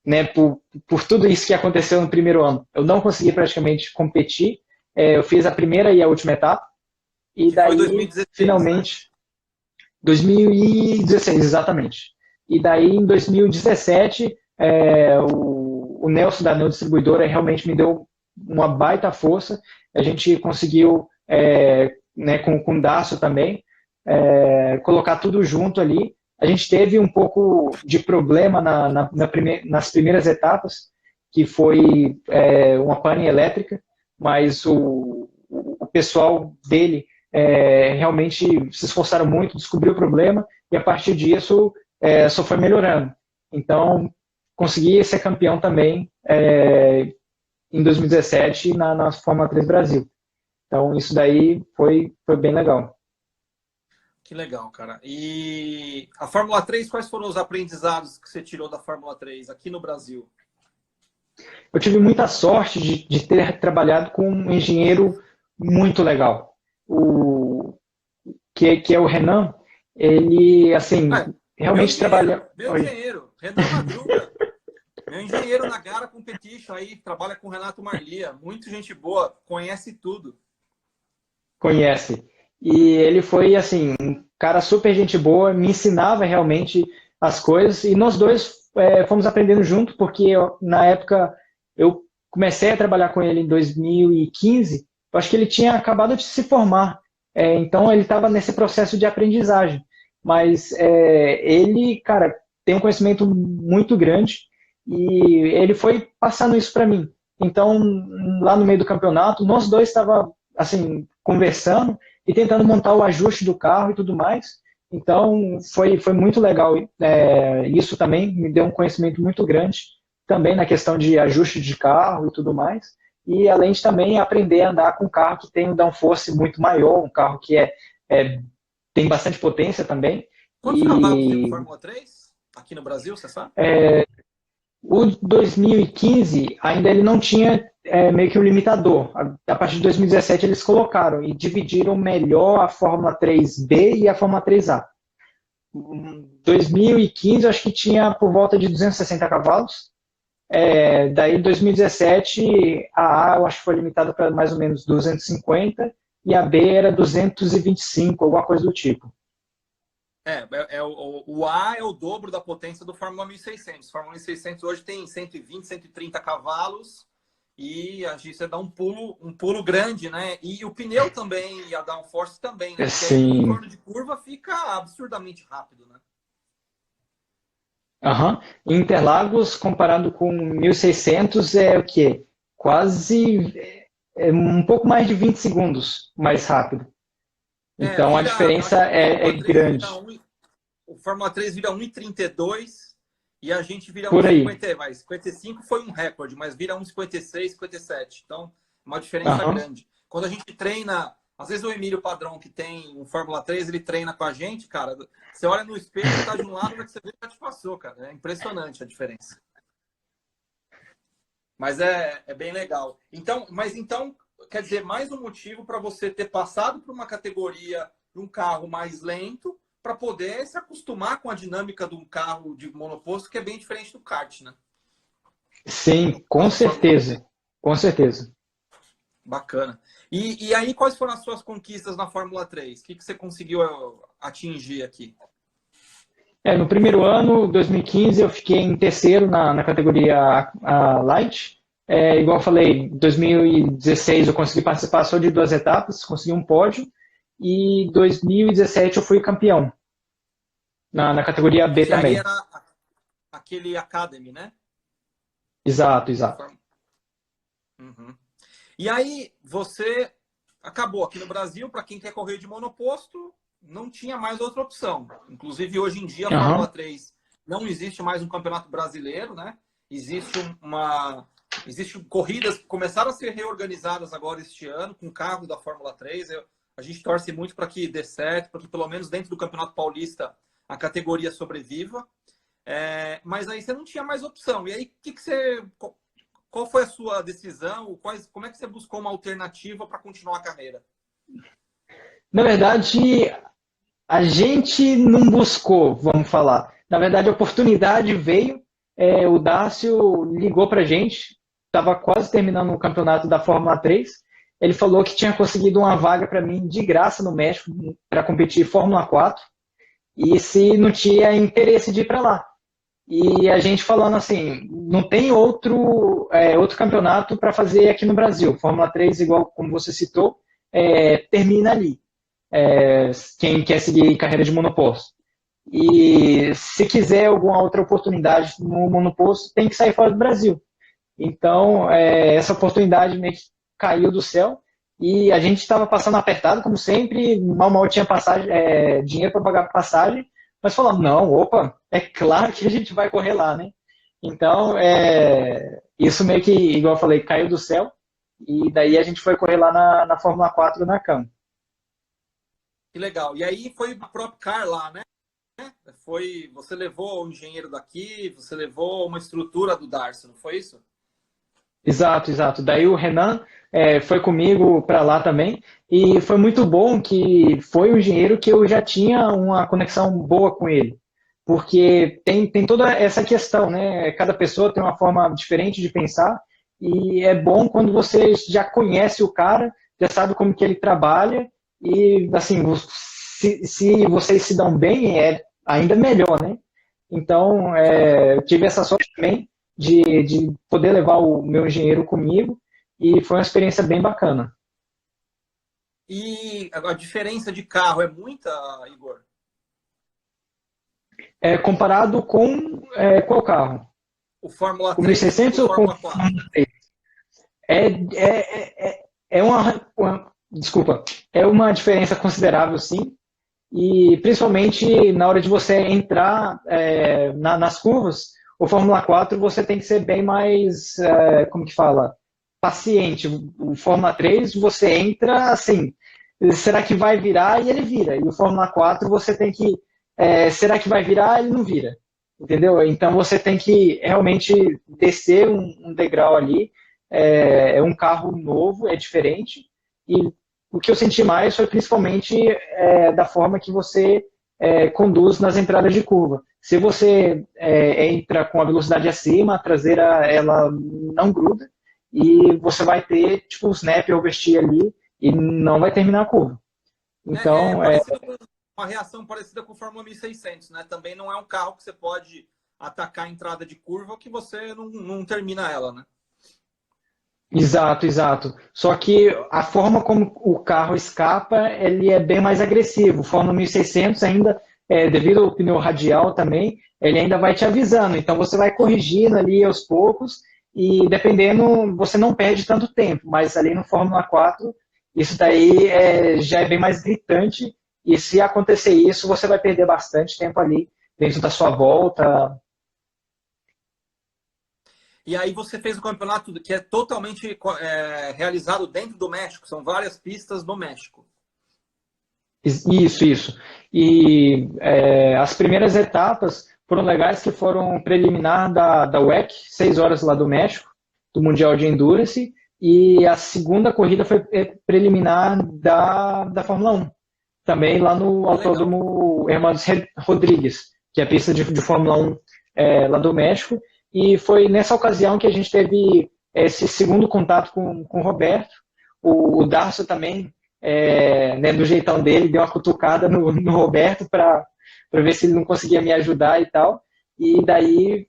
né, por tudo isso que aconteceu no primeiro ano, eu não consegui praticamente competir. Eu fiz a primeira e a última etapa. E daí, foi 2016, finalmente, né? 2016, exatamente. E daí, em 2017, o Nelson da Neo Distribuidora realmente me deu uma baita força. A gente conseguiu, né, com o Dácio também, colocar tudo junto ali. A gente teve um pouco de problema nas primeiras etapas, que foi uma pane elétrica, mas o pessoal dele realmente se esforçaram muito, descobriu o problema, e a partir disso só foi melhorando. Então, consegui ser campeão também em 2017 na Fórmula 3 Brasil. Então, isso daí foi bem legal. Que legal, cara. E a Fórmula 3, quais foram os aprendizados que você tirou da Fórmula 3 aqui no Brasil? Eu tive muita sorte de ter trabalhado com um engenheiro muito legal. Que é o Renan. Ele, assim, realmente trabalha... Meu engenheiro, Renan Madruga. Meu engenheiro na Gara Competition aí, trabalha com o Renato Marlia. Muito gente boa, conhece tudo. Conhece. E ele foi, assim, um cara super gente boa, me ensinava realmente as coisas, e nós dois fomos aprendendo junto, porque na época eu comecei a trabalhar com ele em 2015, eu acho que ele tinha acabado de se formar, então ele estava nesse processo de aprendizagem, mas ele, cara, tem um conhecimento muito grande, e ele foi passando isso para mim. Então, lá no meio do campeonato, nós dois estava assim conversando e tentando montar o ajuste do carro e tudo mais. Então, foi muito legal. Isso também me deu um conhecimento muito grande, também na questão de ajuste de carro e tudo mais. E além de também aprender a andar com um carro que tem um downforce muito maior, um carro que tem bastante potência também. Quantos cavalos tem no E Fórmula 3? Aqui no Brasil, você sabe? o 2015 ainda ele não tinha meio que um limitador. A partir de 2017 eles colocaram e dividiram melhor a Fórmula 3B e a Fórmula 3A. 2015 eu acho que tinha por volta de 260 cavalos. Daí 2017 a eu acho que foi limitada para mais ou menos 250 e a B era 225, alguma coisa do tipo. O A é o dobro da potência do Fórmula 1600. O Fórmula 1600 hoje tem 120, 130 cavalos e a gente dá um pulo grande, né? E o pneu também, e a downforce também, né? Porque aí o retorno de curva fica absurdamente rápido, né? Uhum. Interlagos comparado com 1600 é o quê? Quase um pouco mais de 20 segundos mais rápido. Então a diferença é grande. O Fórmula 3 vira 1,32 e a gente vira por aí. 55 foi um recorde, mas vira 1,56, 57. Então, uma diferença grande. Quando a gente treina, às vezes o Emílio Padrão, que tem um Fórmula 3, ele treina com a gente, cara, você olha no espelho, tá de um lado, que você vê que já te passou, cara. É impressionante a diferença. Mas é bem legal. Então, quer dizer, mais um motivo para você ter passado por uma categoria de um carro mais lento para poder se acostumar com a dinâmica de um carro de monoposto que é bem diferente do kart, né? Sim, com certeza. Com certeza. Bacana. E aí, quais foram as suas conquistas na Fórmula 3? O que você conseguiu atingir aqui? No primeiro ano, 2015, eu fiquei em terceiro na categoria Light. Igual eu falei, em 2016 eu consegui participar só de 2 etapas, consegui um pódio. E 2017 eu fui campeão na categoria B que também. Aí era aquele Academy, né? Exato. Uhum. E aí você acabou aqui no Brasil, para quem quer correr de monoposto, não tinha mais outra opção. Inclusive hoje em dia a Fórmula 3 não existe mais um campeonato brasileiro, né? Existe corridas que começaram a ser reorganizadas agora este ano com carro da Fórmula 3. A gente torce muito para que dê certo, para que pelo menos dentro do Campeonato Paulista a categoria sobreviva. Mas aí você não tinha mais opção. E aí, qual foi a sua decisão? Como é que você buscou uma alternativa para continuar a carreira? Na verdade, a gente não buscou, vamos falar. Na verdade, a oportunidade veio. O Dácio ligou para a gente. Estava quase terminando o campeonato da Fórmula 3. Ele falou que tinha conseguido uma vaga para mim de graça no México para competir Fórmula 4 e se não tinha interesse de ir para lá. E a gente falando assim, não tem outro campeonato para fazer aqui no Brasil. Fórmula 3, igual como você citou, termina ali. Quem quer seguir carreira de monoposto. E se quiser alguma outra oportunidade no monoposto, tem que sair fora do Brasil. Então, essa oportunidade meio que caiu do céu e a gente estava passando apertado, como sempre, mal tinha dinheiro para pagar passagem, mas falamos, não, opa, é claro que a gente vai correr lá, né? Então, isso meio que, igual eu falei, caiu do céu e daí a gente foi correr lá na Fórmula 4 na CAM. Que legal. E aí foi o próprio car lá, né? Você levou o engenheiro daqui, você levou uma estrutura do Darcy, não foi isso? Exato. Daí o Renan foi comigo para lá também e foi muito bom que foi um engenheiro que eu já tinha uma conexão boa com ele, porque tem toda essa questão, né? Cada pessoa tem uma forma diferente de pensar e é bom quando você já conhece o cara, já sabe como que ele trabalha e assim, se vocês se dão bem, é ainda melhor, né? Então, eu tive essa sorte também de poder levar o meu engenheiro comigo e foi uma experiência bem bacana. E a diferença de carro é muita, Igor? Comparado com qual carro? O Fórmula 3 com 1600 ou o ou com Fórmula 4? É, desculpa, é uma diferença considerável, sim. E principalmente na hora de você entrar nas curvas, o Fórmula 4 você tem que ser bem mais, como que fala, paciente. O Fórmula 3 você entra assim, será que vai virar? E ele vira. E o Fórmula 4 você tem que, será que vai virar? Ele não vira. Entendeu? Então você tem que realmente descer um degrau ali. É um carro novo, é diferente. E o que eu senti mais foi principalmente da forma que você conduz nas entradas de curva. Se você entra com a velocidade acima, a traseira ela não gruda e você vai ter tipo um snap oversteer ali e não vai terminar a curva. Então, uma reação parecida com o Fórmula 1600, né? Também não é um carro que você pode atacar a entrada de curva que você não termina ela, né? Exato, exato. Só que a forma como o carro escapa, ele é bem mais agressivo. O Fórmula 1600 ainda, devido ao pneu radial também, ele ainda vai te avisando. Então você vai corrigindo ali aos poucos e dependendo, você não perde tanto tempo. Mas ali no Fórmula 4, isso daí já é bem mais gritante. E se acontecer isso, você vai perder bastante tempo ali dentro da sua volta. E aí você fez um campeonato que é totalmente realizado dentro do México. São várias pistas no México. Isso. E as primeiras etapas foram legais, que foram preliminar da WEC, 6 horas lá do México, do Mundial de Endurance, e a segunda corrida foi preliminar da Fórmula 1, também lá no Autódromo Hermanos Rodrigues, que é a pista de Fórmula 1 lá do México. E foi nessa ocasião que a gente teve esse segundo contato com o Roberto. O Darcio também, né, do jeitão dele, deu uma cutucada no Roberto para ver se ele não conseguia me ajudar e tal. E daí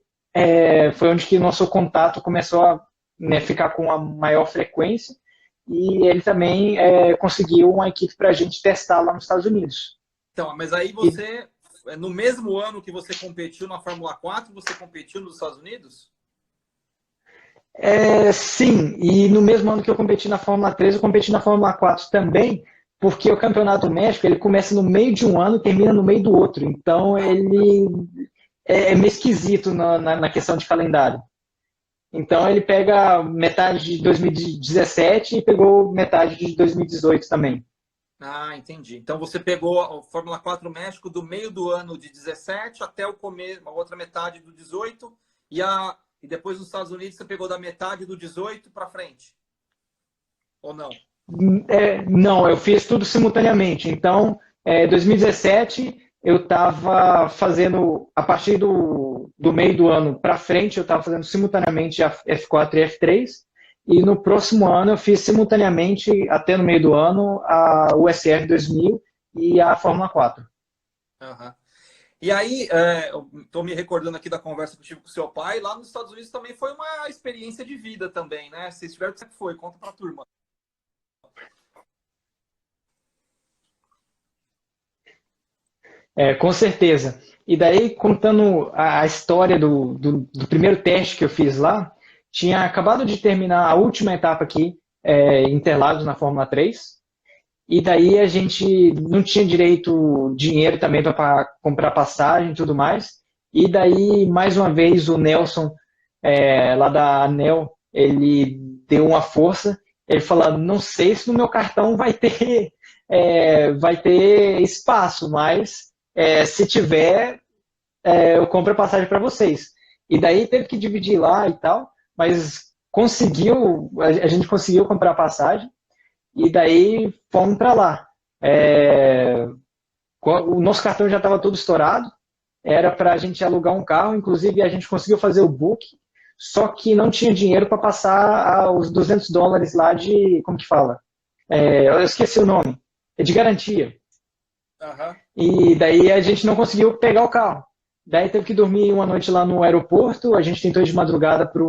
foi onde que nosso contato começou a, né, ficar com a maior frequência. E ele também conseguiu uma equipe para a gente testar lá nos Estados Unidos. Então, mas aí você... No mesmo ano que você competiu na Fórmula 4, você competiu nos Estados Unidos? Sim, e no mesmo ano que eu competi na Fórmula 3, eu competi na Fórmula 4 também, porque o Campeonato do México ele começa no meio de um ano e termina no meio do outro. Então ele é meio esquisito na questão de calendário. Então ele pega metade de 2017 e pegou metade de 2018 também. Ah, entendi. Então você pegou a Fórmula 4 México do meio do ano de 17 até o começo, a outra metade do 18, e depois nos Estados Unidos você pegou da metade do 18 para frente. Ou não? Não, eu fiz tudo simultaneamente. Então, 2017 eu estava fazendo, a partir do meio do ano para frente, eu estava fazendo simultaneamente a F4 e F3. E no próximo ano eu fiz simultaneamente, até no meio do ano, a USR 2000 e a Fórmula 4. Uhum. E aí, estou me recordando aqui da conversa que eu tive com o seu pai, lá nos Estados Unidos também foi uma experiência de vida também, né? Vocês tiveram, como foi? Conta para a turma. Com certeza. E daí, contando a história do primeiro teste que eu fiz lá, tinha acabado de terminar a última etapa aqui, em Interlagos, na Fórmula 3, e daí a gente não tinha direito dinheiro também para comprar passagem e tudo mais, e daí, mais uma vez, o Nelson, lá da ANEL, ele deu uma força, ele falou, não sei se no meu cartão vai ter espaço, mas se tiver, eu compro a passagem para vocês. E daí teve que dividir lá e tal, mas a gente conseguiu comprar a passagem e daí fomos para lá. O nosso cartão já estava todo estourado, era para a gente alugar um carro, inclusive a gente conseguiu fazer o book, só que não tinha dinheiro para passar os $200 lá de, como que fala? Eu esqueci o nome, é de garantia. Uhum. E daí a gente não conseguiu pegar o carro. Daí teve que dormir uma noite lá no aeroporto, a gente tentou ir de madrugada para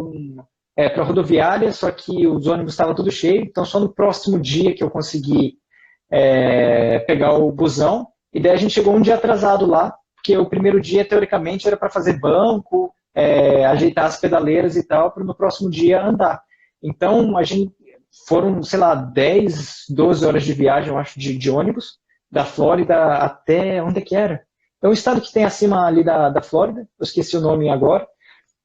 a rodoviária, só que os ônibus estavam tudo cheio, então só no próximo dia que eu consegui pegar o busão, e daí a gente chegou um dia atrasado lá, porque o primeiro dia, teoricamente, era para fazer banco, ajeitar as pedaleiras e tal, para no próximo dia andar. Então, a gente foram, sei lá, 10, 12 horas de viagem, eu acho, de ônibus, da Flórida até onde é que era? É um estado que tem acima ali da Flórida, eu esqueci o nome agora,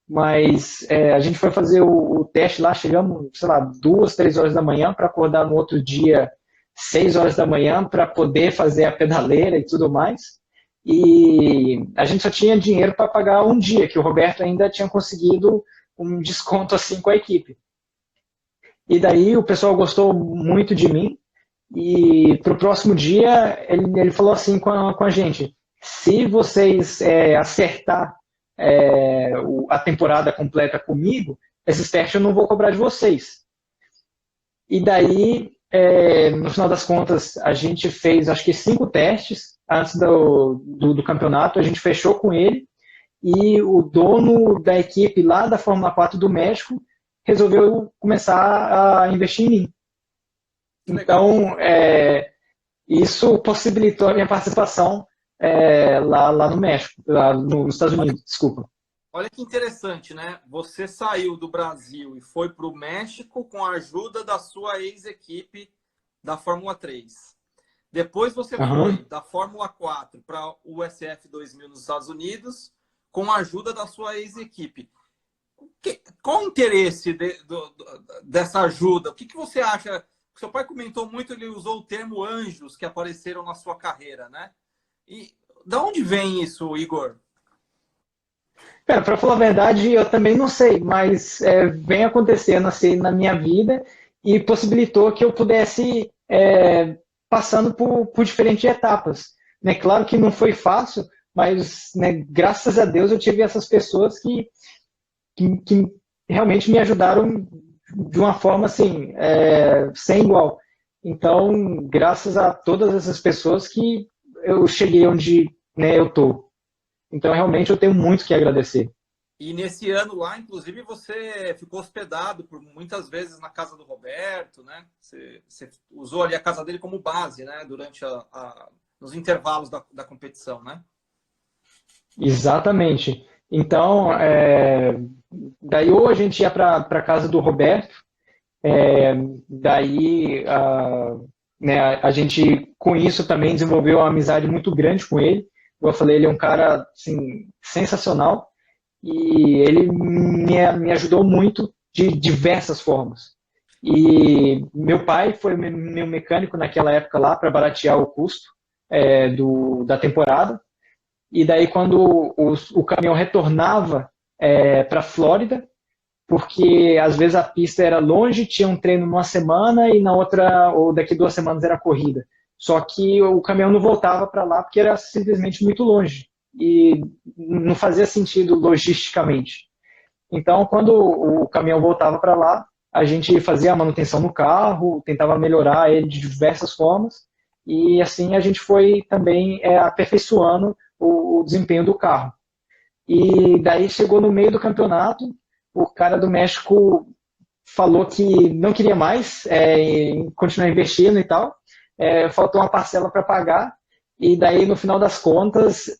mas a gente foi fazer o teste lá, chegamos, sei lá, 2, 3 horas da manhã para acordar no outro dia 6 horas da manhã para poder fazer a pedaleira e tudo mais. E a gente só tinha dinheiro para pagar um dia, que o Roberto ainda tinha conseguido um desconto assim com a equipe. E daí o pessoal gostou muito de mim. E para o próximo dia ele falou assim com a gente: se vocês acertar a temporada completa comigo, esses testes eu não vou cobrar de vocês. E daí, no final das contas, a gente fez acho que 5 testes antes do campeonato, a gente fechou com ele e o dono da equipe lá da Fórmula 4 do México resolveu começar a investir em mim. Então, isso possibilitou a minha participação lá no México, lá nos Estados Unidos, desculpa. Olha que interessante, né? Você saiu do Brasil e foi para o México com a ajuda da sua ex-equipe da Fórmula 3. Depois você foi da Fórmula 4 para o USF 2000 nos Estados Unidos com a ajuda da sua ex-equipe. Qual o interesse dessa ajuda? O que você acha? Seu pai comentou muito, ele usou o termo anjos que apareceram na sua carreira, né? E da onde vem isso, Igor? Cara, para falar a verdade, eu também não sei, mas vem acontecendo assim na minha vida e possibilitou que eu pudesse passando por diferentes etapas. Né? Claro que não foi fácil, mas né, graças a Deus eu tive essas pessoas que realmente me ajudaram de uma forma assim, sem igual. Então, graças a todas essas pessoas que eu cheguei onde né, eu tô. Então, realmente, eu tenho muito que agradecer. E nesse ano lá, inclusive, você ficou hospedado por muitas vezes na casa do Roberto, né? Você usou ali a casa dele como base, né? Durante nos intervalos da competição, né? Exatamente. Então, daí ou a gente ia para a casa do Roberto, daí né, a gente, com isso, também desenvolveu uma amizade muito grande com ele. Como eu falei, ele é um cara assim, sensacional e ele me ajudou muito de diversas formas. E meu pai foi meu mecânico naquela época lá para baratear o custo da temporada. E daí quando o caminhão retornava para a Flórida, porque às vezes a pista era longe, tinha um treino numa semana e na outra, ou daqui 2 semanas era corrida. Só que o caminhão não voltava para lá porque era simplesmente muito longe e não fazia sentido logisticamente. Então, quando o caminhão voltava para lá, a gente fazia a manutenção no carro, tentava melhorar ele de diversas formas e assim a gente foi também aperfeiçoando o desempenho do carro. E daí chegou no meio do campeonato, o cara do México falou que não queria mais continuar investindo e tal, faltou uma parcela para pagar, e daí no final das contas,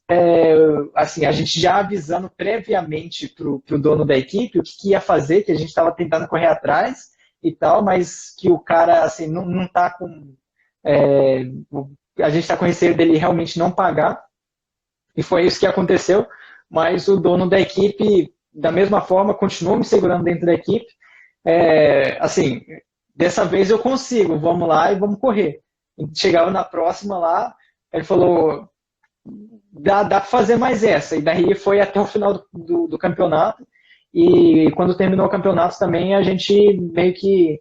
assim, a gente já avisando previamente para o dono da equipe o que ia fazer, que a gente estava tentando correr atrás e tal, mas que o cara assim, não está com... a gente está com receio dele realmente não pagar, e foi isso que aconteceu, mas o dono da equipe, da mesma forma, continuou me segurando dentro da equipe. Assim, dessa vez eu consigo, vamos lá e vamos correr. Chegava na próxima lá, ele falou, dá para fazer mais essa. E daí foi até o final do campeonato. E quando terminou o campeonato também, a gente meio que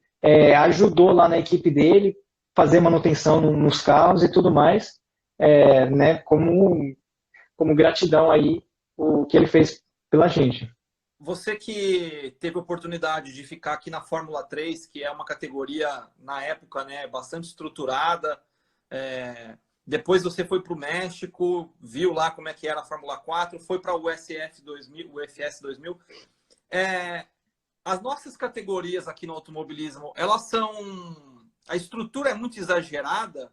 ajudou lá na equipe dele, fazer manutenção nos carros e tudo mais, né, como gratidão aí o que ele fez pela gente. Você que teve a oportunidade de ficar aqui na Fórmula 3, que é uma categoria, na época, né, bastante estruturada, depois você foi para o México, viu lá como é que era a Fórmula 4, foi para o USF 2000, o UFS 2000. As nossas categorias aqui no automobilismo, elas são... A estrutura é muito exagerada,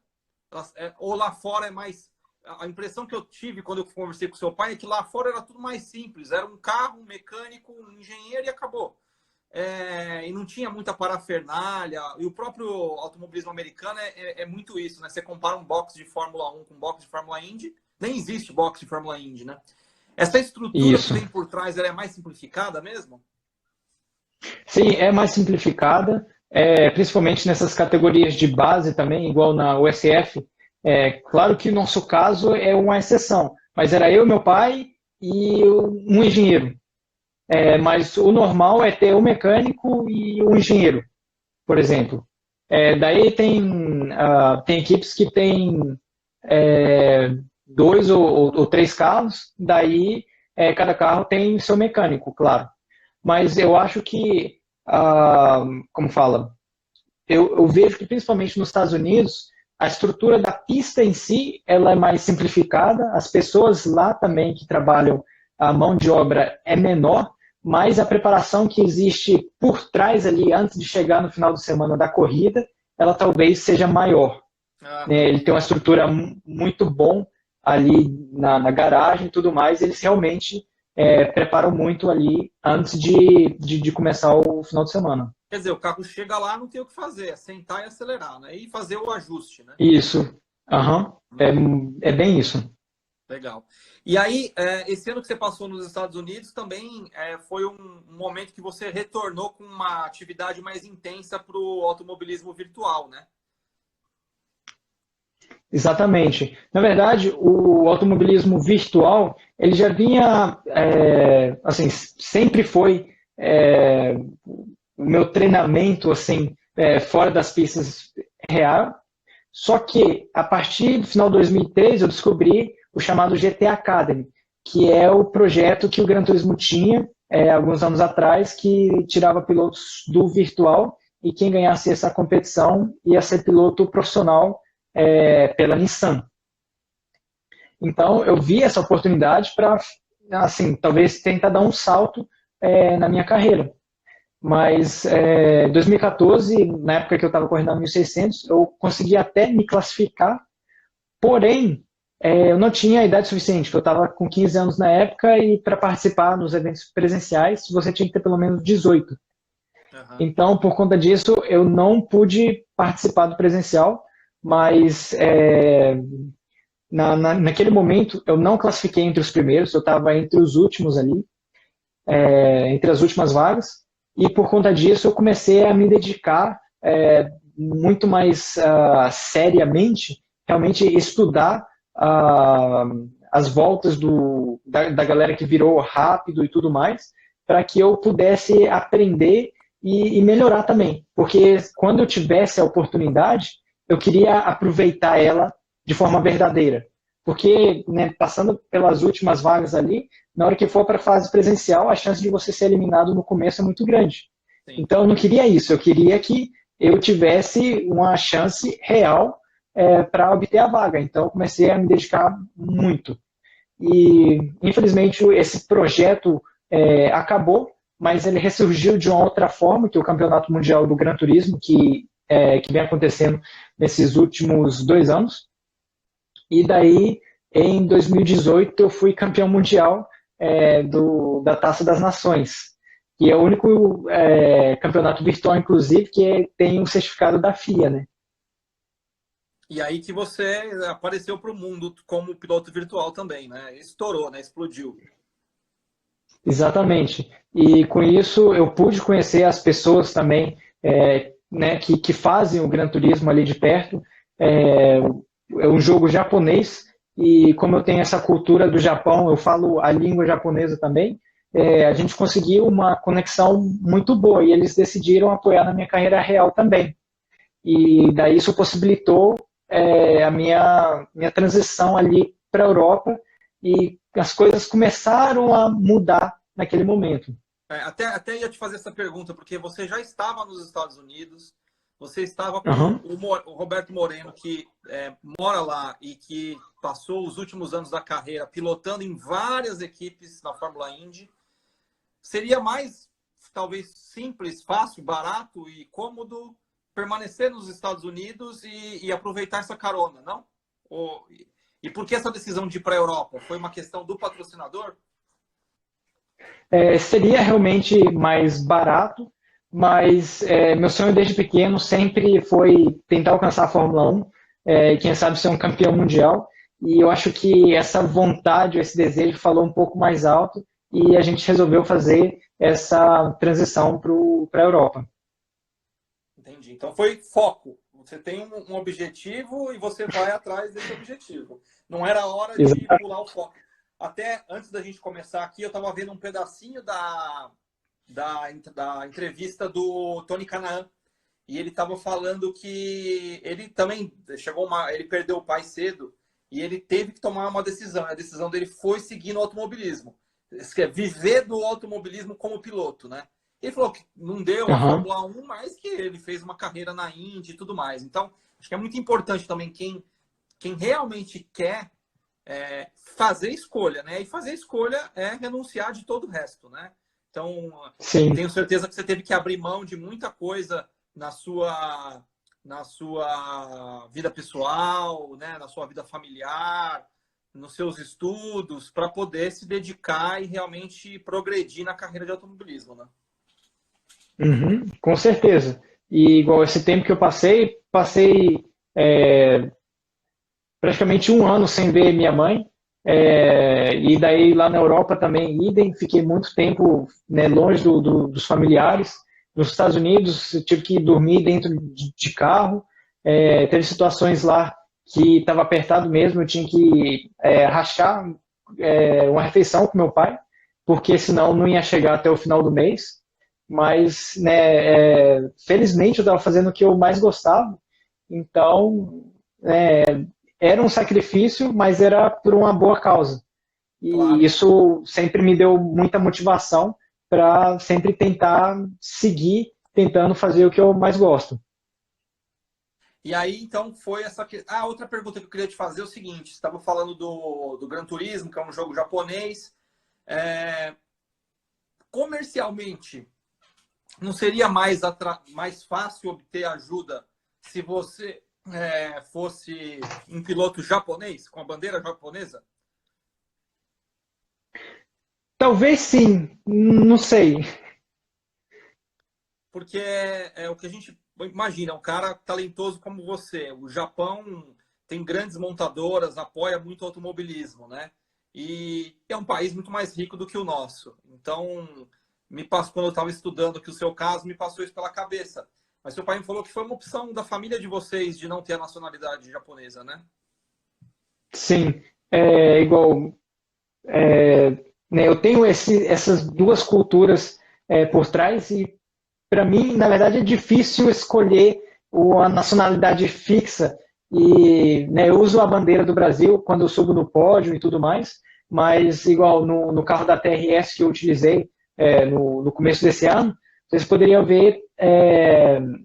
ou lá fora é mais... A impressão que eu tive quando eu conversei com seu pai é que lá fora era tudo mais simples. Era um carro, um mecânico, um engenheiro e acabou. e não tinha muita parafernália. E o próprio automobilismo americano é muito isso, né? Você compara um box de Fórmula 1 com um box de Fórmula Indy, nem existe box de Fórmula Indy, né? Essa estrutura que Isso. tem por trás, ela é mais simplificada mesmo? Sim, é mais simplificada, principalmente nessas categorias de base também, igual na USF. Claro que o nosso caso é uma exceção, mas era eu, meu pai e um engenheiro. Mas o normal é ter um mecânico e um engenheiro, por exemplo. Daí tem equipes que têm dois ou três carros, daí cada carro tem seu mecânico, claro. Mas eu acho que, como fala, eu vejo que principalmente nos Estados Unidos, a estrutura da pista em si, ela é mais simplificada, as pessoas lá também que trabalham, a mão de obra é menor, mas a preparação que existe por trás ali, antes de chegar no final de semana da corrida, ela talvez seja maior. Ele tem uma estrutura muito bom ali na garagem e tudo mais, eles realmente preparam muito ali antes de começar o final de semana. Quer dizer, o carro chega lá, não tem o que fazer, é sentar e acelerar, né? E fazer o ajuste, né? Isso. Uhum. É bem isso. Legal. E aí, esse ano que você passou nos Estados Unidos também foi um momento que você retornou com uma atividade mais intensa para o automobilismo virtual, né? Exatamente. Na verdade, o automobilismo virtual, ele já vinha, assim, sempre foi o meu treinamento, assim, fora das pistas real. Só que, a partir do final de 2003, eu descobri o chamado GT Academy, que é o projeto que o Gran Turismo tinha, alguns anos atrás, que tirava pilotos do virtual e quem ganhasse essa competição ia ser piloto profissional pela Nissan. Então, eu vi essa oportunidade para, assim, talvez tentar dar um salto na minha carreira. Mas em 2014, na época que eu estava correndo a 1600, eu consegui até me classificar, porém, eu não tinha idade suficiente, porque eu estava com 15 anos na época e para participar nos eventos presenciais, você tinha que ter pelo menos 18. Uhum. Então, por conta disso, eu não pude participar do presencial, mas naquele momento eu não classifiquei entre os primeiros, eu estava entre os últimos ali, entre as últimas vagas, e por conta disso eu comecei a me dedicar muito mais seriamente, realmente estudar as voltas da galera que virou rápido e tudo mais, para que eu pudesse aprender e melhorar também, porque quando eu tivesse a oportunidade, eu queria aproveitar ela de forma verdadeira, porque, né, passando pelas últimas vagas ali, na hora que for para a fase presencial, a chance de você ser eliminado no começo é muito grande. Sim. Então, eu não queria isso. Eu queria que eu tivesse uma chance real para obter a vaga. Então, eu comecei a me dedicar muito. E, infelizmente, esse projeto acabou, mas ele ressurgiu de uma outra forma, que é o Campeonato Mundial do Gran Turismo, que vem acontecendo nesses últimos 2 anos. E daí, em 2018, eu fui campeão mundial da Taça das Nações, que é o único campeonato virtual, inclusive, que tem um certificado da FIA, né? E aí que você apareceu para o mundo como piloto virtual também, né? Estourou, né? Explodiu. Exatamente. E com isso eu pude conhecer as pessoas também né, que fazem o Gran Turismo ali de perto. É um jogo japonês, e como eu tenho essa cultura do Japão, eu falo a língua japonesa também, a gente conseguiu uma conexão muito boa, e eles decidiram apoiar na minha carreira real também. E daí isso possibilitou a minha transição ali para a Europa, e as coisas começaram a mudar naquele momento. Até ia te fazer essa pergunta, porque você já estava nos Estados Unidos, você estava com o Roberto Moreno, que mora lá e que passou os últimos anos da carreira pilotando em várias equipes na Fórmula Indy. Seria mais, talvez, simples, fácil, barato e cômodo permanecer nos Estados Unidos e aproveitar essa carona, não? E por que essa decisão de ir para a Europa? Foi uma questão do patrocinador? Seria realmente mais barato, mas meu sonho desde pequeno sempre foi tentar alcançar a Fórmula 1, e quem sabe ser um campeão mundial. E eu acho que essa vontade, esse desejo falou um pouco mais alto e a gente resolveu fazer essa transição para a Europa. Entendi. Então foi foco. Você tem um objetivo e você vai atrás desse objetivo. Não era hora de pular o foco. Até antes da gente começar aqui, eu estava vendo um pedacinho da entrevista do Tony Kanaan. E ele estava falando que ele também ele perdeu o pai cedo e ele teve que tomar uma decisão. A decisão dele foi seguir no automobilismo. Viver do automobilismo como piloto, né? Ele falou que não deu a Fórmula 1, mas que ele fez uma carreira na Indy e tudo mais. Então, acho que é muito importante também quem realmente quer fazer escolha, né? E fazer escolha é renunciar de todo o resto, né? Então, sim, tenho certeza que você teve que abrir mão de muita coisa na sua vida pessoal, né? Na sua vida familiar, nos seus estudos, para poder se dedicar e realmente progredir na carreira de automobilismo, né? com certeza. E igual esse tempo que eu passei praticamente um ano sem ver minha mãe. E daí lá na Europa também, idem, fiquei muito tempo, né, longe dos familiares. Nos Estados Unidos, eu tive que dormir dentro de carro. Teve situações lá que estava apertado mesmo, eu tinha que rachar uma refeição com meu pai, porque senão não ia chegar até o final do mês. Mas, né, felizmente eu estava fazendo o que eu mais gostava, então era um sacrifício, mas era por uma boa causa. E Claro. isso sempre me deu muita motivação para sempre tentar seguir, tentando fazer o que eu mais gosto. E aí, então, foi essa... outra pergunta que eu queria te fazer é o seguinte. Você estava falando do Gran Turismo, que é um jogo japonês. Comercialmente, não seria mais fácil obter ajuda se você fosse um piloto japonês, com a bandeira japonesa? Talvez sim, não sei. Porque é o que a gente imagina, um cara talentoso como você. O Japão tem grandes montadoras, apoia muito o automobilismo, né? E é um país muito mais rico do que o nosso. Então, quando eu estava estudando aqui o seu caso, me passou isso pela cabeça. Mas seu pai me falou que foi uma opção da família de vocês de não ter a nacionalidade japonesa, né? Sim, igual, né, eu tenho essas duas culturas por trás e para mim, na verdade, é difícil escolher a nacionalidade fixa. E né, eu uso a bandeira do Brasil quando eu subo no pódio e tudo mais, mas igual no carro da TRS que eu utilizei no começo desse ano, vocês poderiam ver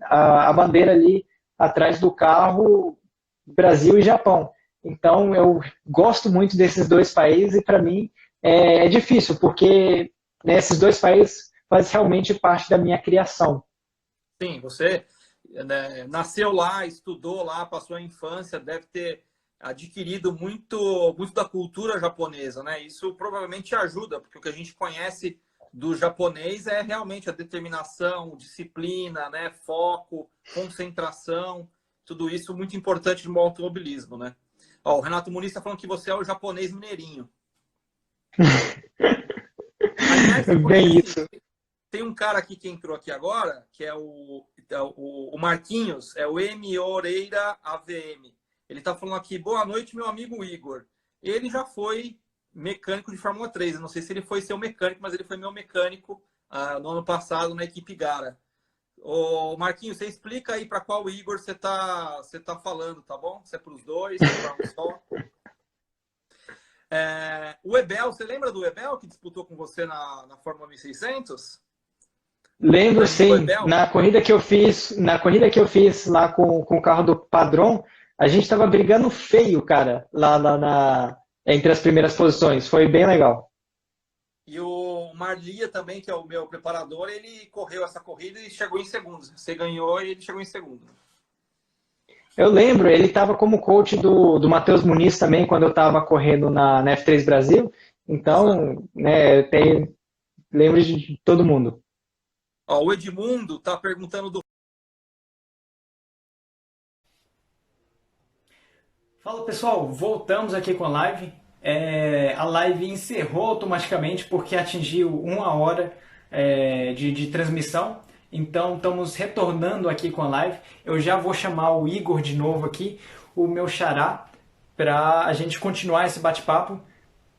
a bandeira ali atrás do carro, Brasil e Japão. Então, eu gosto muito desses dois países e para mim é difícil, porque né, esses dois países faz realmente parte da minha criação. Sim, você nasceu lá, estudou lá, passou a infância, deve ter adquirido muito da cultura japonesa, né? Isso provavelmente ajuda, porque o que a gente conhece do japonês é realmente a determinação, disciplina, né? Foco, concentração, tudo isso muito importante no automobilismo, né? Ó, o Renato Muniz está falando que você é o japonês mineirinho. Aliás, Bem isso. tem um cara aqui que entrou aqui agora, que é o Marquinhos, é o M. Oreira AVM. Ele está falando aqui, boa noite, meu amigo Igor. Ele já foi mecânico de Fórmula 3. Eu não sei se ele foi seu mecânico, mas ele foi meu mecânico no ano passado na equipe Gara. Ô, Marquinhos, você explica aí para qual Igor você tá falando, tá bom? Se é para os dois, se é para um só. O Ebel, você lembra do Ebel que disputou com você na Fórmula 1600? Lembro sim, na corrida que eu fiz lá com o carro do Padrão, a gente estava brigando feio, cara, lá entre as primeiras posições. Foi bem legal. E o Marlia também, que é o meu preparador, ele correu essa corrida e chegou em segundo. Você ganhou e ele chegou em segundo. Eu lembro, ele estava como coach do Matheus Muniz também, quando eu estava correndo na F3 Brasil. Então, né, lembro de todo mundo. Ó, o Edmundo está perguntando do... Fala pessoal, voltamos aqui com a live. A live encerrou automaticamente porque atingiu 1 hora de transmissão. Então estamos retornando aqui com a live. Eu já vou chamar o Igor de novo aqui, o meu xará, para a gente continuar esse bate-papo,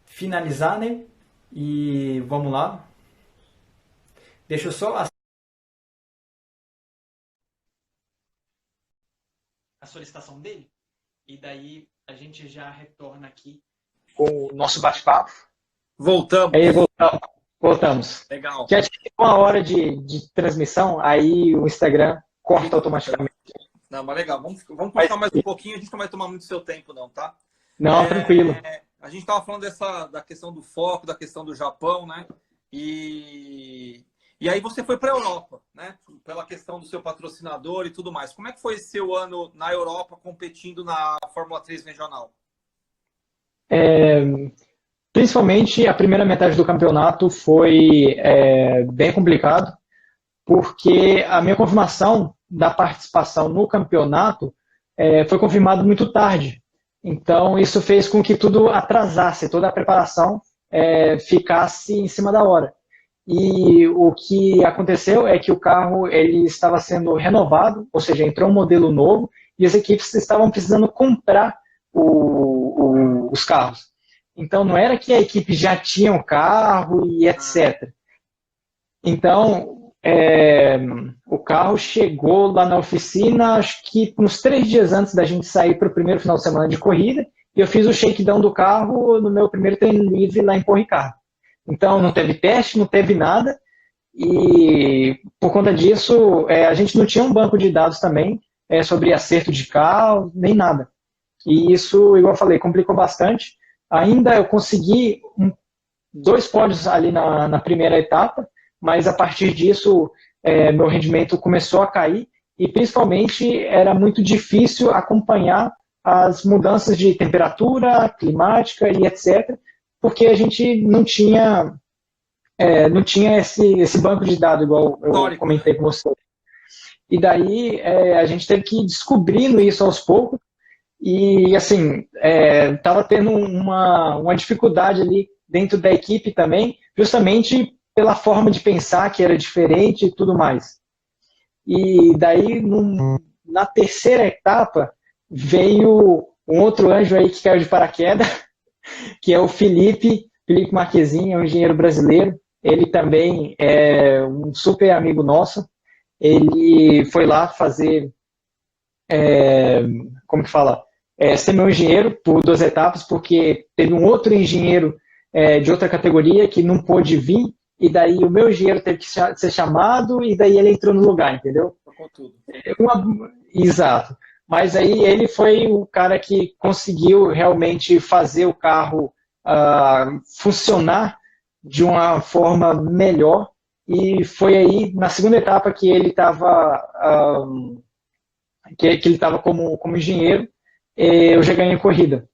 finalizar, né? E vamos lá. Deixa eu só a solicitação dele. E daí a gente já retorna aqui com o nosso bate-papo. Voltamos. Aí voltamos. Legal. Já tinha 1 hora de transmissão, aí o Instagram corta automaticamente. Não, mas legal. Vamos continuar mais um pouquinho, a gente não vai tomar muito seu tempo não, tá? Não, tranquilo. A gente estava falando da questão do foco, da questão do Japão, né? E aí você foi para a Europa, né? Pela questão do seu patrocinador e tudo mais. Como é que foi esse seu ano na Europa competindo na Fórmula 3 regional? Principalmente a primeira metade do campeonato foi bem complicado, porque a minha confirmação da participação no campeonato foi confirmada muito tarde. Então, isso fez com que tudo atrasasse, toda a preparação ficasse em cima da hora. E o que aconteceu é que o carro ele estava sendo renovado, ou seja, entrou um modelo novo, e as equipes estavam precisando comprar os carros. Então, não era que a equipe já tinha o carro e etc. Então, o carro chegou lá na oficina, acho que uns 3 dias antes da gente sair para o primeiro final de semana de corrida, e eu fiz o shakedown do carro no meu primeiro treino livre lá em Paul Ricard. Então, não teve teste, não teve nada, e por conta disso, a gente não tinha um banco de dados também sobre acerto de carro, nem nada. E isso, igual eu falei, complicou bastante. Ainda eu consegui 2 pódios ali na primeira etapa, mas a partir disso, meu rendimento começou a cair, e principalmente era muito difícil acompanhar as mudanças de temperatura, climática e etc., porque a gente não tinha esse banco de dados, igual eu comentei com você. E daí a gente teve que ir descobrindo isso aos poucos, e assim, estava tendo uma dificuldade ali dentro da equipe também, justamente pela forma de pensar que era diferente e tudo mais. E daí, na terceira etapa, veio um outro anjo aí que caiu de paraquedas, que é o Felipe Marquezin, é um engenheiro brasileiro. Ele também é um super amigo nosso. Ele foi lá fazer, como que fala? Ser meu engenheiro por 2 etapas, porque teve um outro engenheiro de outra categoria que não pôde vir, e daí o meu engenheiro teve que ser chamado, e daí ele entrou no lugar, entendeu? Tocou tudo. Exato. Mas aí ele foi o cara que conseguiu realmente fazer o carro funcionar de uma forma melhor, e foi aí na segunda etapa que ele estava como engenheiro, eu já ganhei corrida.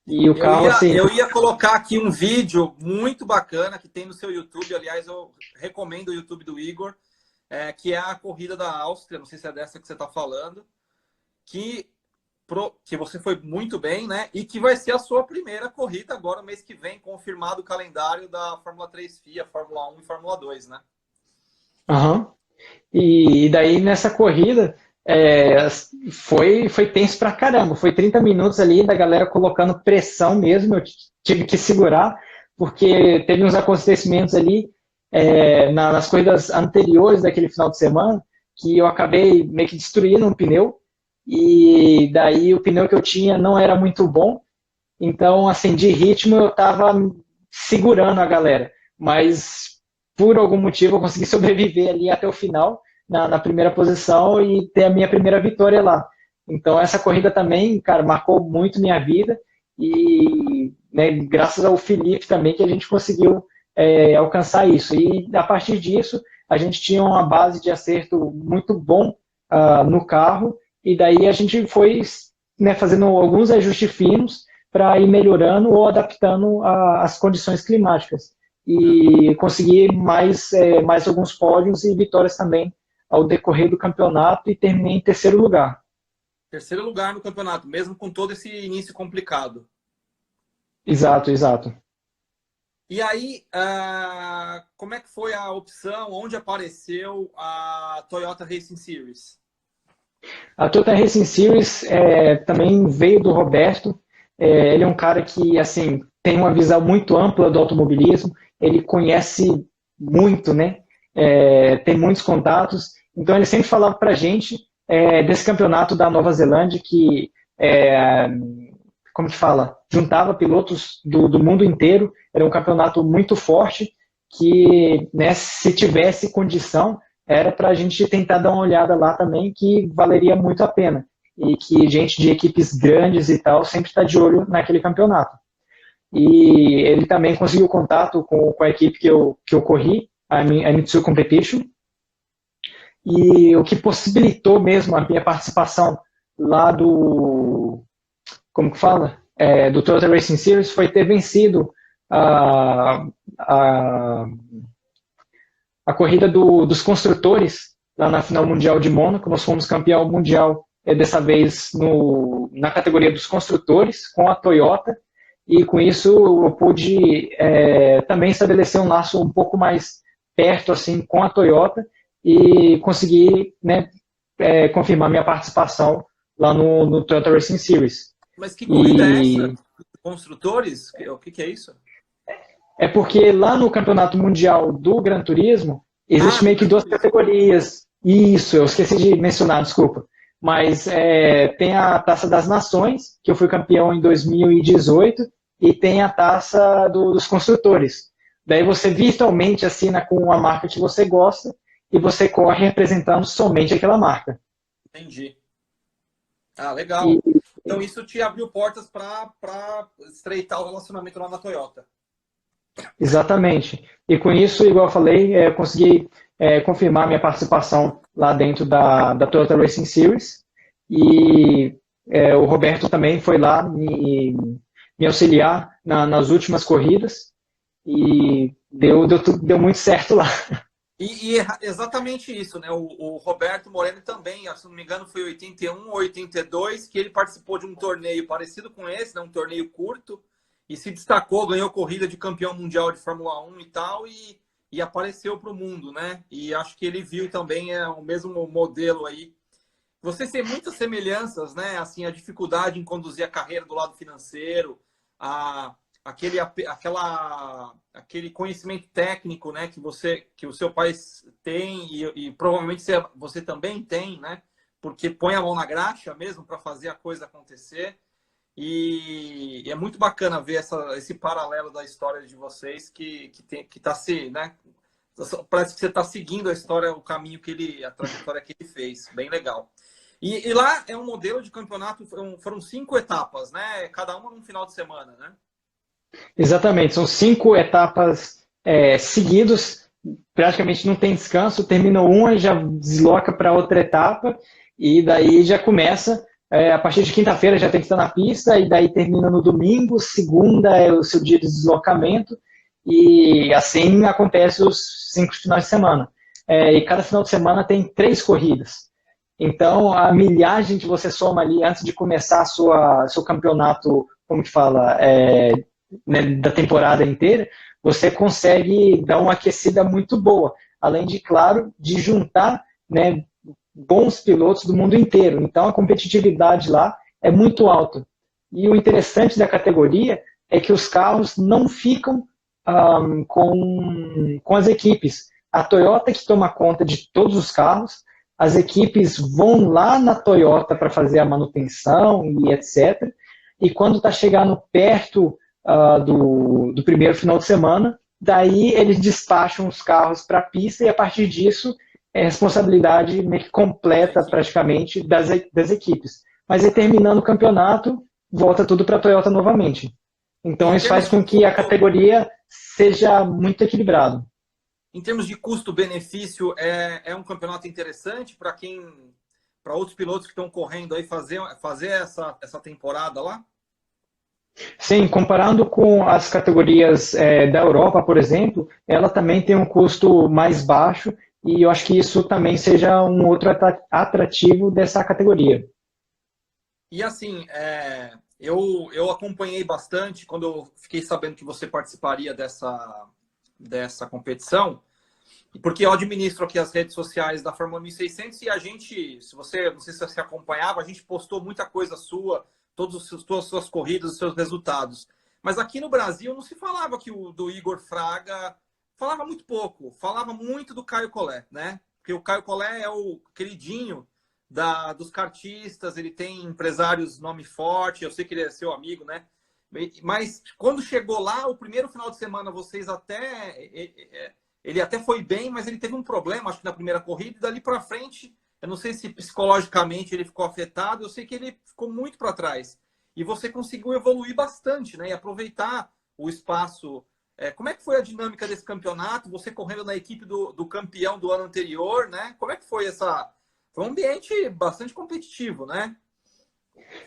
E o carro, eu ia colocar aqui um vídeo muito bacana que tem no seu YouTube. Aliás, eu recomendo o YouTube do Igor, que é a corrida da Áustria. Não sei se é dessa que você está falando. Que você foi muito bem, né? E que vai ser a sua primeira corrida agora, no mês que vem, confirmado o calendário da Fórmula 3 FIA, Fórmula 1 e Fórmula 2, né? Uhum. E daí, nessa corrida, foi tenso pra caramba. Foi 30 minutos ali da galera colocando pressão mesmo. Eu tive que segurar, porque teve uns acontecimentos ali nas corridas anteriores daquele final de semana que eu acabei meio que destruindo um pneu, e daí o pneu que eu tinha não era muito bom. Então, assim, de ritmo eu estava segurando a galera, mas por algum motivo eu consegui sobreviver ali até o final, na primeira posição, e ter a minha primeira vitória lá. Então essa corrida também, cara, marcou muito minha vida, e né, graças ao Felipe também que a gente conseguiu alcançar isso. E a partir disso a gente tinha uma base de acerto muito bom no carro, e daí a gente foi fazendo alguns ajustes finos para ir melhorando ou adaptando às condições climáticas. e consegui mais alguns pódios e vitórias também ao decorrer do campeonato e terminei em terceiro lugar. Terceiro lugar no campeonato, mesmo com todo esse início complicado. Exato, exato. E aí, como é que foi a opção? Onde apareceu a Toyota Racing Series? A Toyota Racing Series também veio do Roberto. Ele é um cara que assim tem uma visão muito ampla do automobilismo. Ele conhece muito, né? Tem muitos contatos. Então ele sempre falava para a gente desse campeonato da Nova Zelândia que como que fala? Juntava pilotos do mundo inteiro. Era um campeonato muito forte que, né, se tivesse condição, era para a gente tentar dar uma olhada lá também, que valeria muito a pena. E que gente de equipes grandes e tal sempre está de olho naquele campeonato. E ele também conseguiu contato com a equipe que eu corri, a Mitsui Competition. E o que possibilitou mesmo a minha participação lá como que fala? Do Toyota Racing Series foi ter vencido a corrida dos construtores lá na final mundial de Mônaco. Nós fomos campeão mundial dessa vez na categoria dos construtores com a Toyota, e com isso eu pude também estabelecer um laço um pouco mais perto assim com a Toyota e conseguir, né, confirmar minha participação lá no Toyota Racing Series. Mas que corrida é essa? Construtores? O que é isso? É porque lá no Campeonato Mundial do Gran Turismo, existe meio que duas categorias. Isso, eu esqueci de mencionar, desculpa. Mas tem a Taça das Nações, que eu fui campeão em 2018, e tem a Taça dos Construtores. Daí você virtualmente assina com a marca que você gosta e você corre representando somente aquela marca. Entendi. Ah, legal. Então isso te abriu portas para estreitar o relacionamento lá na Toyota. Exatamente. E com isso, igual eu falei, eu consegui confirmar minha participação lá dentro da Toyota Racing Series. E o Roberto também foi lá me auxiliar nas últimas corridas. E deu muito certo lá. E exatamente isso, né? O Roberto Moreno também, se não me engano, foi 81 ou 82, que ele participou de um torneio parecido com esse, né? Um torneio curto, e se destacou, ganhou corrida de campeão mundial de Fórmula 1 e tal, e apareceu para o mundo, né? E acho que ele viu também o mesmo modelo aí. Vocês têm muitas semelhanças, né? Assim, a dificuldade em conduzir a carreira do lado financeiro, aquele conhecimento técnico, né, que o seu pai tem e provavelmente você também tem, né, porque põe a mão na graxa mesmo para fazer a coisa acontecer. E é muito bacana ver esse paralelo da história de vocês que está se, né, parece que você está seguindo a história, o caminho a trajetória que ele fez, bem legal. E lá é um modelo de campeonato, foram 5 etapas, né, cada uma num final de semana, né? Exatamente, são 5 etapas seguidas, praticamente não tem descanso, termina uma e já desloca para outra etapa, e daí já começa, a partir de quinta-feira já tem que estar na pista, e daí termina no domingo, segunda é o seu dia de deslocamento, e assim acontece os 5 finais de semana. E cada final de semana tem 3 corridas. Então, a milhagem que você soma ali antes de começar seu campeonato, como que fala, né, da temporada inteira, você consegue dar uma aquecida muito boa. Além de, claro, de juntar, né, bons pilotos do mundo inteiro. Então, a competitividade lá é muito alta. E o interessante da categoria é que os carros não ficam com as equipes. A Toyota que toma conta de todos os carros, as equipes vão lá na Toyota para fazer a manutenção e etc. E quando está chegando perto do primeiro final de semana, daí eles despacham os carros para a pista e a partir disso é responsabilidade meio que completa praticamente das equipes. Mas aí terminando o campeonato, volta tudo para a Toyota novamente. Então isso faz com que a categoria seja muito equilibrado. Em termos de custo-benefício, é um campeonato interessante para outros pilotos que estão correndo aí fazer essa temporada lá? Sim, comparando com as categorias da Europa, por exemplo, ela também tem um custo mais baixo e eu acho que isso também seja um outro atrativo dessa categoria. E assim, eu acompanhei bastante quando eu fiquei sabendo que você participaria dessa competição, porque eu administro aqui as redes sociais da Fórmula 1600 e a gente, se você, não sei se você acompanhava, a gente postou muita coisa sua, todas as suas corridas, os seus resultados. Mas aqui no Brasil não se falava que do Igor Fraga, falava muito pouco, falava muito do Caio Collet, né? Porque o Caio Collet é o queridinho dos kartistas, ele tem empresários nome forte, eu sei que ele é seu amigo, né? Mas quando chegou lá, o primeiro final de semana, vocês até... Ele até foi bem, mas ele teve um problema, acho que na primeira corrida, e dali para frente, eu não sei se psicologicamente ele ficou afetado, eu sei que ele ficou muito para trás. E você conseguiu evoluir bastante, né? E aproveitar o espaço. Como é que foi a dinâmica desse campeonato? Você correndo na equipe do campeão do ano anterior, né? Como é que foi essa... Foi um ambiente bastante competitivo, né?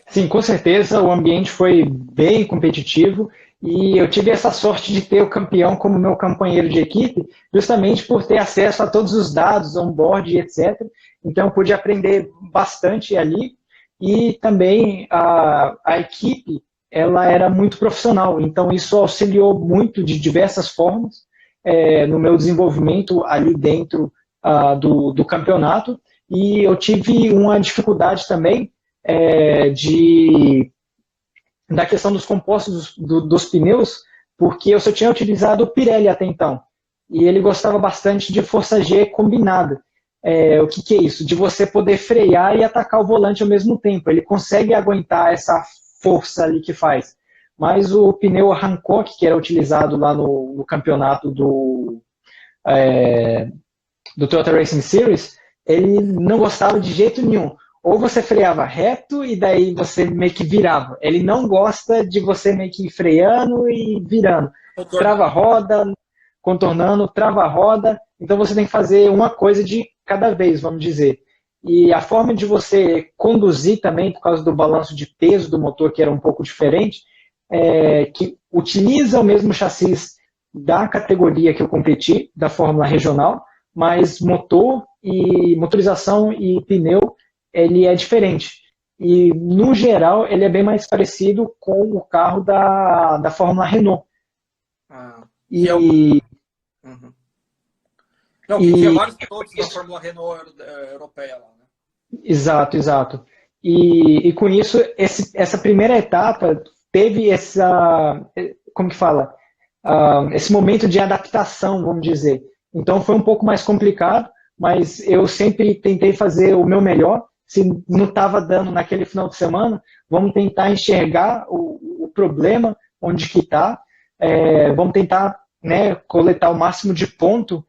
Sim, com certeza o ambiente foi bem competitivo e eu tive essa sorte de ter o campeão como meu companheiro de equipe, justamente por ter acesso a todos os dados, on-board e etc. Então eu pude aprender bastante ali e também a equipe ela era muito profissional, então isso auxiliou muito de diversas formas no meu desenvolvimento ali dentro do campeonato e eu tive uma dificuldade também da questão dos compostos dos pneus, porque eu só tinha utilizado o Pirelli até então. E ele gostava bastante de força G combinada. O que é isso? De você poder frear e atacar o volante ao mesmo tempo. Ele consegue aguentar essa força ali que faz. Mas o pneu Hankook, que era utilizado lá no campeonato do Toyota Racing Series, ele não gostava de jeito nenhum. Ou você freava reto e daí você meio que virava. Ele não gosta de você meio que ir freando e virando. Trava a roda, contornando, trava a roda. Então você tem que fazer uma coisa de cada vez, vamos dizer. E a forma de você conduzir também, por causa do balanço de peso do motor, que era um pouco diferente, que utiliza o mesmo chassi da categoria que eu competi, da Fórmula Regional, mas motor e motorização e pneu ele é diferente. E, no geral, ele é bem mais parecido com o carro da Fórmula Renault. Uhum. Não, que tinha vários pilotos da Fórmula Renault europeia lá, né? Exato, exato. E com isso, essa primeira etapa teve como que fala? Esse momento de adaptação, vamos dizer. Então foi um pouco mais complicado, mas eu sempre tentei fazer o meu melhor. Se não estava dando naquele final de semana, vamos tentar enxergar o problema, onde que está, vamos tentar, né, coletar o máximo de ponto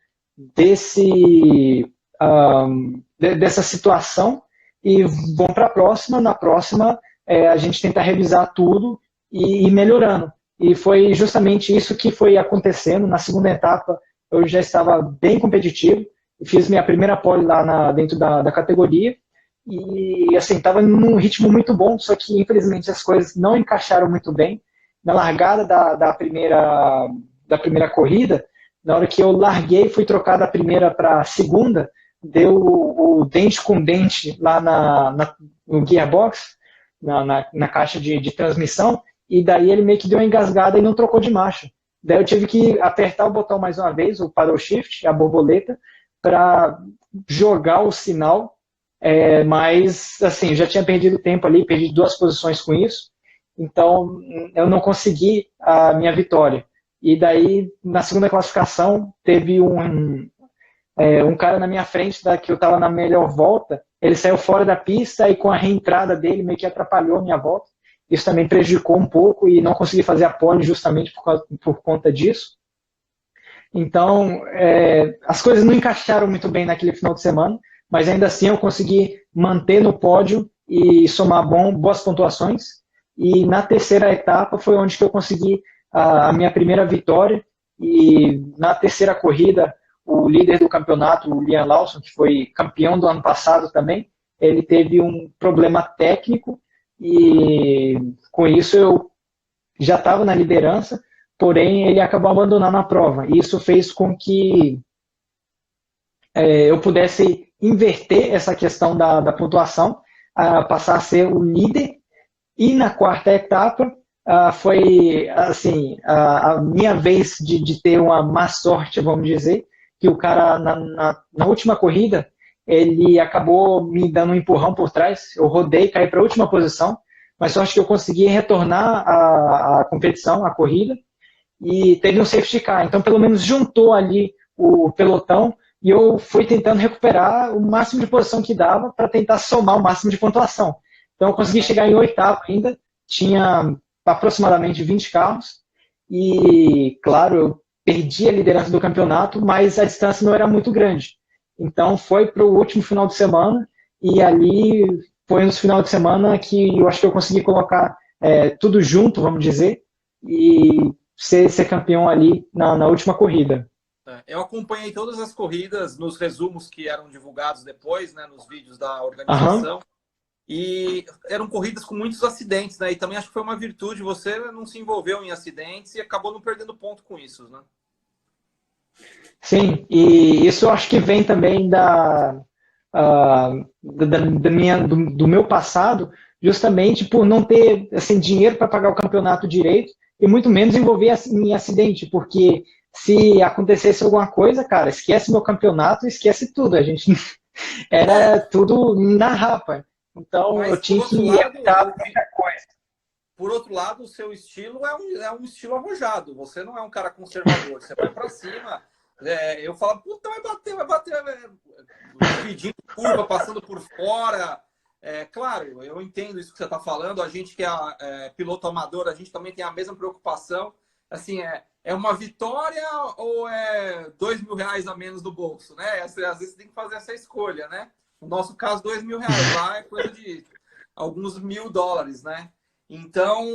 dessa situação e vamos para a próxima. Na próxima, a gente tenta revisar tudo e ir melhorando. E foi justamente isso que foi acontecendo. Na segunda etapa, eu já estava bem competitivo, fiz minha primeira pole lá dentro da categoria, e assim, estava num ritmo muito bom, só que infelizmente as coisas não encaixaram muito bem. Na largada da primeira corrida, na hora que eu larguei, fui trocar da primeira para a segunda, deu o dente com dente lá no gearbox, na caixa de transmissão, e daí ele meio que deu uma engasgada e não trocou de marcha. Daí eu tive que apertar o botão mais uma vez, o paddle shift, a borboleta, para jogar o sinal. Mas, assim, já tinha perdido tempo ali, perdi 2 posições com isso, então eu não consegui a minha vitória. E daí, na segunda classificação, teve um cara na minha frente, que eu estava na melhor volta, ele saiu fora da pista e com a reentrada dele meio que atrapalhou a minha volta. Isso também prejudicou um pouco e não consegui fazer a pole justamente por conta disso. Então, as coisas não encaixaram muito bem naquele final de semana, mas ainda assim eu consegui manter no pódio e somar boas pontuações. E na terceira etapa foi onde que eu consegui a minha primeira vitória. E na terceira corrida, o líder do campeonato, o Liam Lawson, que foi campeão do ano passado também, ele teve um problema técnico e com isso eu já estava na liderança, porém ele acabou abandonando a prova. E isso fez com que eu pudesse inverter essa questão da pontuação, passar a ser o líder. E na quarta etapa foi assim a minha vez de ter uma má sorte, vamos dizer, que o cara na última corrida ele acabou me dando um empurrão por trás, eu rodei, caí para a última posição, mas só acho que eu consegui retornar a competição, a corrida, e teve um safety car, então pelo menos juntou ali o pelotão e eu fui tentando recuperar o máximo de posição que dava para tentar somar o máximo de pontuação. Então eu consegui chegar em oitavo ainda, tinha aproximadamente 20 carros e, claro, eu perdi a liderança do campeonato, mas a distância não era muito grande. Então foi para o último final de semana e ali foi nos final de semana que eu acho que eu consegui colocar tudo junto, vamos dizer, e ser campeão ali na última corrida. Eu acompanhei todas as corridas nos resumos que eram divulgados depois, né, nos vídeos da organização. E eram corridas com muitos acidentes, né? E também acho que foi uma virtude, você não se envolveu em acidentes e acabou não perdendo ponto com isso, né? Sim, e isso eu acho que vem também do meu passado, justamente por não ter assim, dinheiro para pagar o campeonato direito e muito menos envolver em acidente, porque se acontecesse alguma coisa, cara, esquece meu campeonato, esquece tudo. A gente era tudo na rapa. Então mas, eu tinha que evitar muita coisa. Por outro lado, o seu estilo é um estilo arrojado. Você não é um cara conservador. Você vai para cima. Eu falo, puta, vai bater, pedindo curva, passando por fora. Claro, eu entendo isso que você está falando. A gente que é piloto amador, a gente também tem a mesma preocupação. Assim, é uma vitória ou é R$2.000 a menos do bolso, né? Às vezes você tem que fazer essa escolha, né? No nosso caso, R$2.000. Lá é coisa de alguns $1.000, né? Então,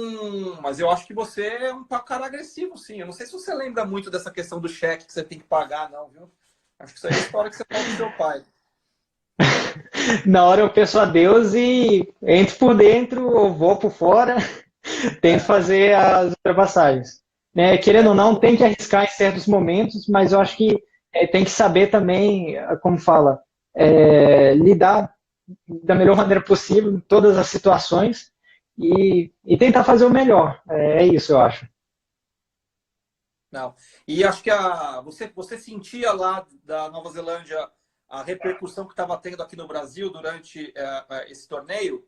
mas eu acho que você é um cara agressivo, sim. Eu não sei se você lembra muito dessa questão do cheque que você tem que pagar, não, viu? Acho que isso aí é a história que você conta do seu pai. Na hora eu peço a Deus e entro por dentro, ou vou por fora, tento fazer as ultrapassagens. Né? Querendo ou não, tem que arriscar em certos momentos, mas eu acho que tem que saber também, como fala, lidar da melhor maneira possível em todas as situações e tentar fazer o melhor. É isso, eu acho. Não. E acho que você sentia lá da Nova Zelândia a repercussão que estava tendo aqui no Brasil durante esse torneio?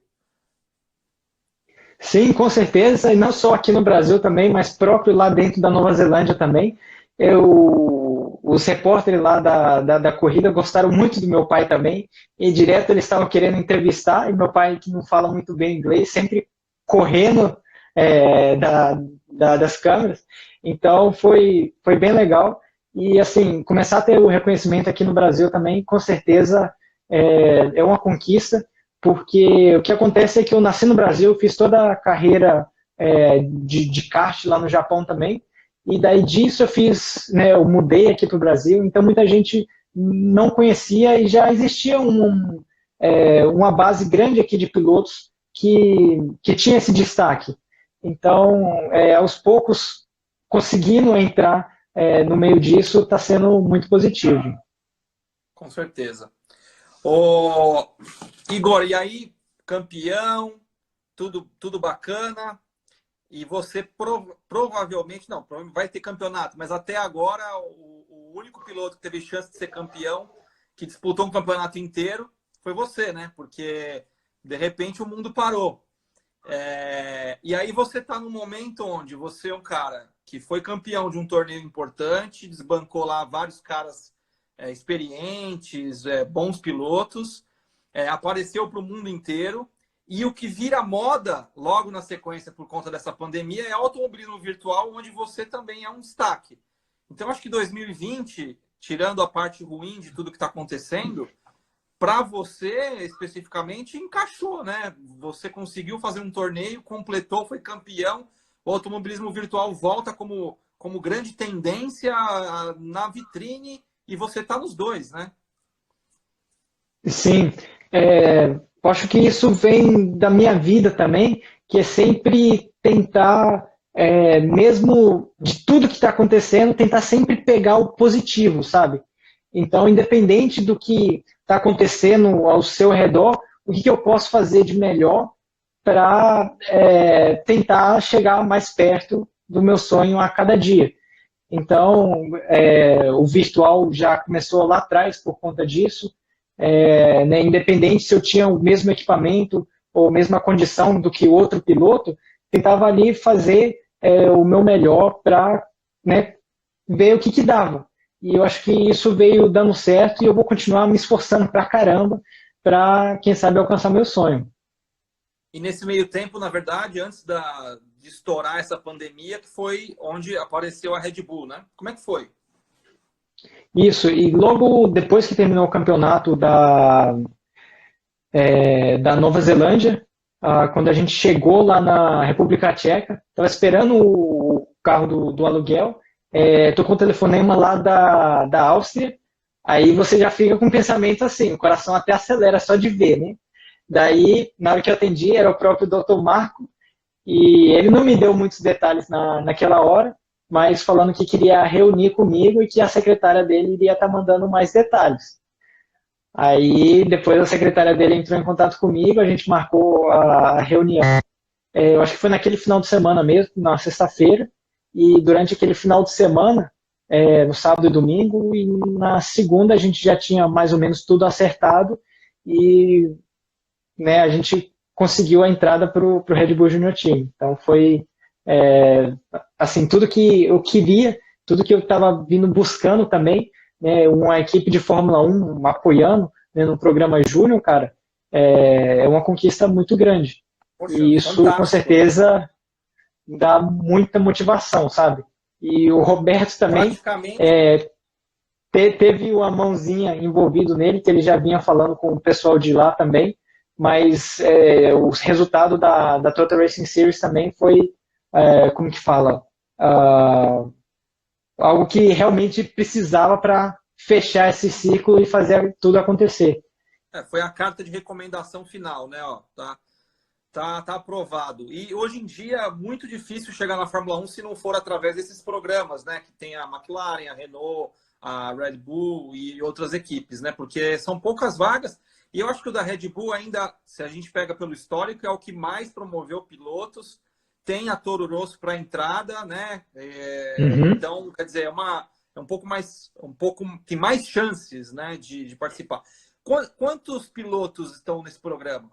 Sim, com certeza, e não só aqui no Brasil também, mas próprio lá dentro da Nova Zelândia também. Os repórteres lá da corrida gostaram muito do meu pai também, e direto eles estavam querendo entrevistar, e meu pai, que não fala muito bem inglês, sempre correndo das câmeras. Então foi bem legal. E assim, começar a ter o reconhecimento aqui no Brasil também, com certeza é uma conquista, porque o que acontece é que eu nasci no Brasil, fiz toda a carreira de kart lá no Japão também, e daí disso eu fiz, né, eu mudei aqui para o Brasil, então muita gente não conhecia e já existia uma base grande aqui de pilotos que tinha esse destaque. Então, aos poucos, conseguindo entrar no meio disso, está sendo muito positivo. Com certeza. Ô, Igor, e aí, campeão, tudo bacana, e você provavelmente, não, vai ter campeonato, mas até agora o único piloto que teve chance de ser campeão, que disputou um campeonato inteiro, foi você, né? Porque, de repente, o mundo parou. E aí você está num momento onde você é um cara que foi campeão de um torneio importante, desbancou lá vários caras experientes, bons pilotos, apareceu para o mundo inteiro, e o que vira moda logo na sequência por conta dessa pandemia é automobilismo virtual, onde você também é um destaque. Então acho que 2020, tirando a parte ruim de tudo que está acontecendo, para você especificamente encaixou, né? Você conseguiu fazer um torneio, completou, foi campeão, o automobilismo virtual volta como grande tendência na vitrine, e você está nos dois, né? Sim, acho que isso vem da minha vida também, que é sempre tentar mesmo de tudo que está acontecendo, tentar sempre pegar o positivo, sabe? Então, independente do que está acontecendo ao seu redor, o que eu posso fazer de melhor para tentar chegar mais perto do meu sonho a cada dia. Então, o virtual já começou lá atrás por conta disso, né, independente se eu tinha o mesmo equipamento ou a mesma condição do que outro piloto, tentava ali fazer o meu melhor para, né, ver o que dava. E eu acho que isso veio dando certo e eu vou continuar me esforçando pra caramba para, quem sabe, alcançar meu sonho. E nesse meio tempo, na verdade, antes de estourar essa pandemia, que foi onde apareceu a Red Bull, né? Como é que foi? Isso, e logo depois que terminou o campeonato da Nova Zelândia, quando a gente chegou lá na República Tcheca, estava esperando o carro do aluguel, tocou o telefonema lá da Áustria, aí você já fica com o pensamento assim, o coração até acelera só de ver, né? Daí, na hora que eu atendi, era o próprio Dr. Marco, e ele não me deu muitos detalhes naquela hora, mas falando que queria reunir comigo e que a secretária dele iria estar mandando mais detalhes. Aí, depois a secretária dele entrou em contato comigo, a gente marcou a reunião. Eu acho que foi naquele final de semana mesmo, na sexta-feira, e durante aquele final de semana, no sábado e domingo, e na segunda a gente já tinha mais ou menos tudo acertado, e né, a gente conseguiu a entrada para o Red Bull Junior Team. Então foi assim, tudo que eu queria, tudo que eu estava vindo buscando também, né, uma equipe de Fórmula 1 apoiando, né, no programa Júnior, cara, é uma conquista muito grande. Poxa, E isso, fantástico. com certeza, dá muita motivação, sabe? E o Roberto também teve uma mãozinha envolvido nele, que ele já vinha falando com o pessoal de lá também, mas o resultado da Total Racing Series também foi, como que fala, algo que realmente precisava para fechar esse ciclo e fazer tudo acontecer. Foi a carta de recomendação final, né? Ó, tá aprovado. E hoje em dia é muito difícil chegar na Fórmula 1 se não for através desses programas, né? Que tem a McLaren, a Renault, a Red Bull e outras equipes, né? Porque são poucas vagas. E eu acho que o da Red Bull ainda, se a gente pega pelo histórico, é o que mais promoveu pilotos. Tem a Toro Rosso para entrada, né? Então, quer dizer, é um pouco tem mais chances, né, de participar. Quantos pilotos estão nesse programa?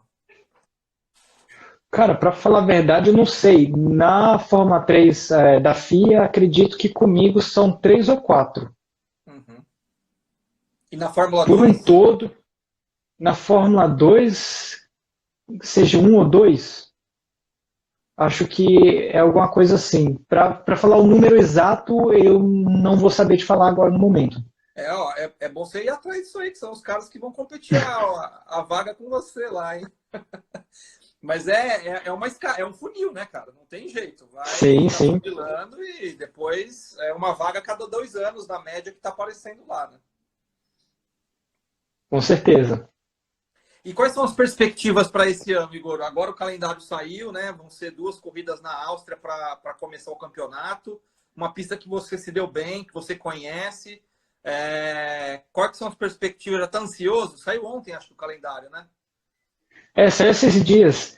Cara, para falar a verdade, eu não sei. Na Fórmula 3 da FIA, acredito que comigo são 3 ou 4. Uhum. E na Fórmula Por 2? um todo, na Fórmula 2, seja 1 ou 2, acho que é alguma coisa assim. Para falar o número exato, eu não vou saber te falar agora no momento. É bom você ir atrás disso aí, que são os caras que vão competir a vaga com você lá, hein? Mas é um funil, né, cara? Não tem jeito. Vai sim. funilando e depois é uma vaga a cada 2 anos, na média, que tá aparecendo lá, né? Com certeza. E quais são as perspectivas para esse ano, Igor? Agora o calendário saiu, né? Vão ser 2 corridas na Áustria para começar o campeonato. Uma pista que você se deu bem, que você conhece. Quais são as perspectivas? Já está ansioso? Saiu ontem, acho que o calendário, né? Saiu esses dias.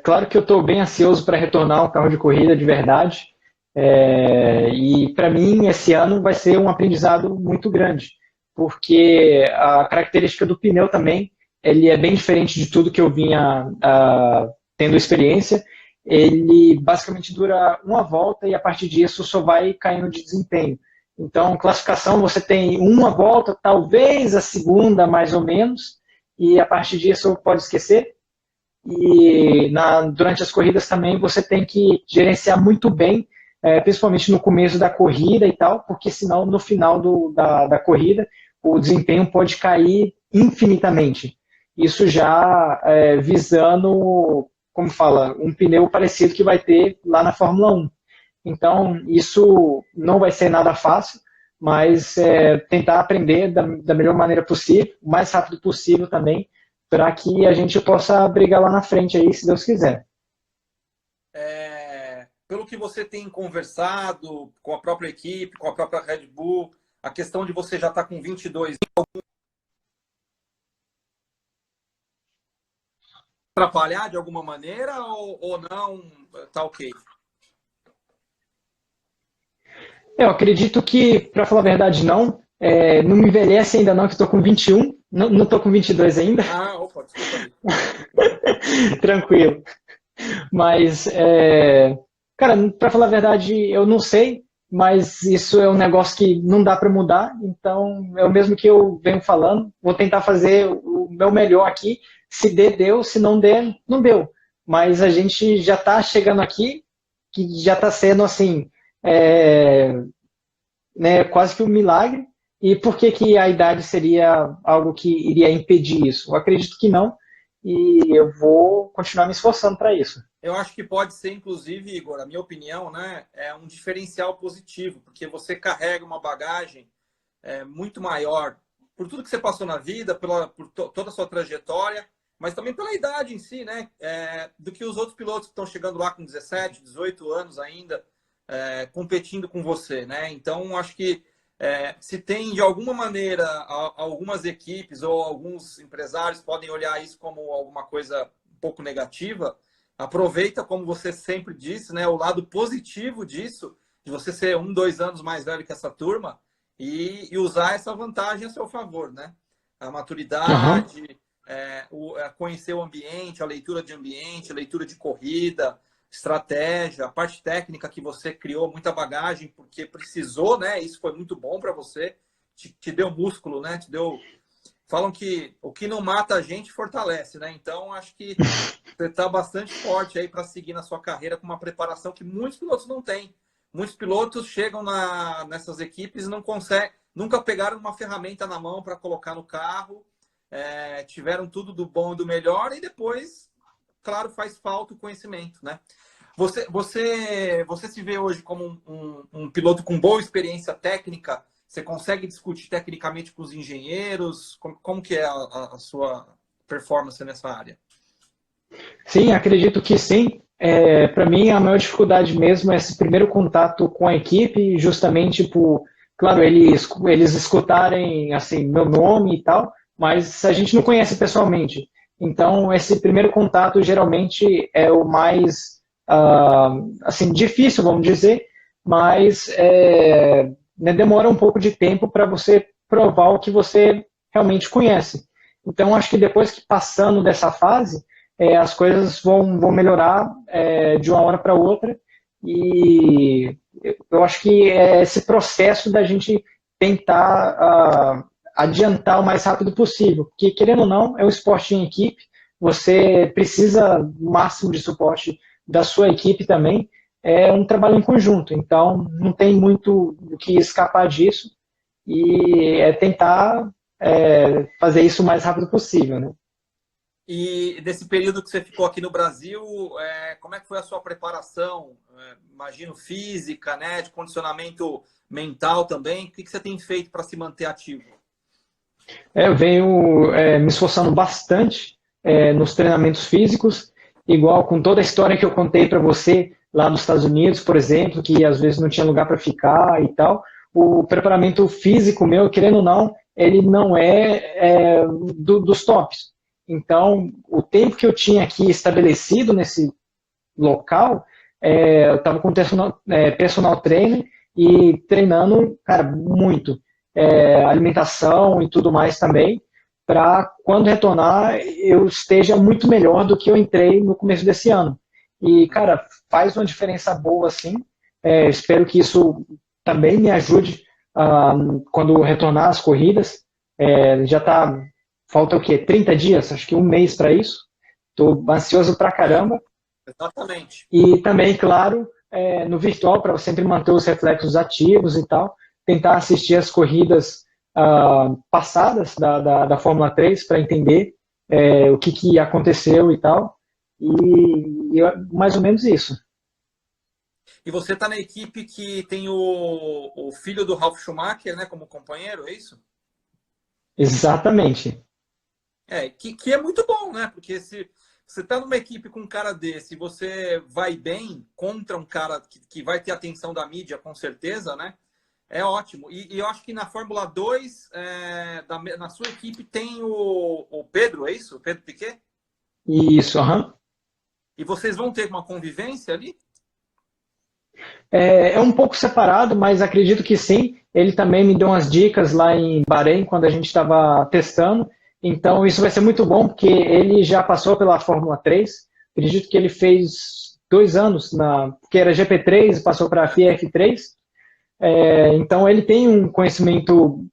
Claro que eu estou bem ansioso para retornar ao carro de corrida de verdade. E para mim, esse ano vai ser um aprendizado muito grande, porque a característica do pneu também, ele é bem diferente de tudo que eu vinha tendo experiência. Ele basicamente dura uma volta e a partir disso só vai caindo de desempenho. Então, classificação, você tem uma volta, talvez a segunda, mais ou menos, e a partir disso pode esquecer. E durante as corridas também você tem que gerenciar muito bem, principalmente no começo da corrida e tal, porque senão no final da corrida o desempenho pode cair infinitamente. Isso já visando, como fala, um pneu parecido que vai ter lá na Fórmula 1. Então, isso não vai ser nada fácil, mas tentar aprender da melhor maneira possível, o mais rápido possível também, para que a gente possa brigar lá na frente aí, se Deus quiser. pelo que você tem conversado com a própria equipe, com a própria Red Bull, a questão de você já estar com 22, atrapalhar de alguma maneira ou não, tá ok? Eu acredito que, para falar a verdade, não. Não me envelhece ainda não, que estou com 21. Não estou com 22 ainda. Ah, opa, desculpa aí. Tranquilo. Mas, cara, para falar a verdade, eu não sei, mas isso é um negócio que não dá para mudar, então é o mesmo que eu venho falando. Vou tentar fazer o meu melhor aqui. Se der, deu. Se não der, não deu. Mas a gente já está chegando aqui, que já está sendo assim, né, quase que um milagre. E por que que a idade seria algo que iria impedir isso? Eu acredito que não, e eu vou continuar me esforçando para isso. Eu acho que pode ser, inclusive, Igor, a minha opinião, né, é um diferencial positivo, porque você carrega uma bagagem muito maior por tudo que você passou na vida, toda a sua trajetória, mas também pela idade em si, né, do que os outros pilotos que estão chegando lá com 17, 18 anos ainda, competindo com você, né? Então, acho que se tem, de alguma maneira, algumas equipes ou alguns empresários podem olhar isso como alguma coisa um pouco negativa, aproveita, como você sempre disse, né, o lado positivo disso, de você ser 2 anos mais velho que essa turma e usar essa vantagem a seu favor, né? A maturidade, conhecer o ambiente, a leitura de ambiente, a leitura de corrida, estratégia, a parte técnica que você criou, muita bagagem, porque precisou, né? Isso foi muito bom para você, te deu músculo, né? Falam que o que não mata a gente fortalece, né? Então, acho que você está bastante forte aí para seguir na sua carreira com uma preparação que muitos pilotos não têm. Muitos pilotos chegam nessas equipes e não conseguem, nunca pegaram uma ferramenta na mão para colocar no carro, tiveram tudo do bom e do melhor e depois, claro, faz falta o conhecimento, né? Você se vê hoje como um piloto com boa experiência técnica? Você consegue discutir tecnicamente com os engenheiros? Como que é a sua performance nessa área? Sim, acredito que sim. Para mim, a maior dificuldade mesmo é esse primeiro contato com a equipe, justamente por, claro, eles escutarem assim meu nome e tal, mas a gente não conhece pessoalmente. Então, esse primeiro contato geralmente é o mais assim difícil, vamos dizer, mas né, demora um pouco de tempo para você provar o que você realmente conhece. Então, acho que depois que passando dessa fase, as coisas vão melhorar de uma hora para outra, e eu acho que é esse processo da gente tentar adiantar o mais rápido possível, porque querendo ou não, é um esporte em equipe, você precisa do máximo de suporte da sua equipe também, é um trabalho em conjunto, então não tem muito o que escapar disso, e tentar fazer isso o mais rápido possível, né? E desse período que você ficou aqui no Brasil, como é que foi a sua preparação? Imagino física, né, de condicionamento mental também. O que você tem feito para se manter ativo? Eu venho me esforçando bastante nos treinamentos físicos, igual com toda a história que eu contei para você lá nos Estados Unidos, por exemplo, que às vezes não tinha lugar para ficar e tal. O preparamento físico meu, querendo ou não, ele não dos tops. Então, o tempo que eu tinha aqui estabelecido nesse local, eu estava com personal trainer e treinando, cara, muito. Alimentação e tudo mais também, para quando retornar eu esteja muito melhor do que eu entrei no começo desse ano. E, cara, faz uma diferença boa, assim. Espero que isso também me ajude quando retornar às corridas. Já está. Falta o quê? 30 dias? Acho que um mês para isso. Estou ansioso pra caramba. Exatamente. E também, claro, no virtual, para sempre manter os reflexos ativos e tal. Tentar assistir as corridas passadas da Fórmula 3 para entender o que aconteceu e tal. E mais ou menos isso. E você está na equipe que tem o filho do Ralf Schumacher, né, como companheiro, é isso? Exatamente. Que é muito bom, né? Porque Você está numa equipe com um cara desse, você vai bem contra um cara que vai ter atenção da mídia, com certeza, né? É ótimo. E eu acho que na Fórmula 2, na sua equipe, tem o Pedro, é isso? O Pedro Piquet? Isso, aham. E vocês vão ter uma convivência ali? É um pouco separado, mas acredito que sim. Ele também me deu umas dicas lá em Bahrein, quando a gente estava testando. Então, isso vai ser muito bom, porque ele já passou pela Fórmula 3. Acredito que ele fez 2 anos, que era GP3, passou para a FIA F3. Então, ele tem um conhecimento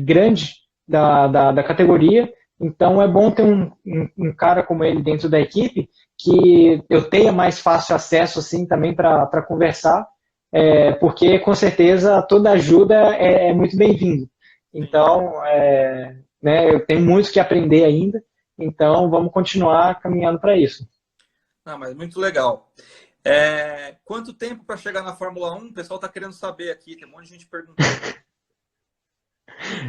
grande da categoria. Então, é bom ter um cara como ele dentro da equipe, que eu tenha mais fácil acesso assim também para conversar, porque com certeza toda ajuda é muito bem-vindo. Então, né, eu tenho muito que aprender ainda, então vamos continuar caminhando para isso. Não, mas muito legal. Quanto tempo para chegar na Fórmula 1? O pessoal está querendo saber aqui, tem um monte de gente perguntando.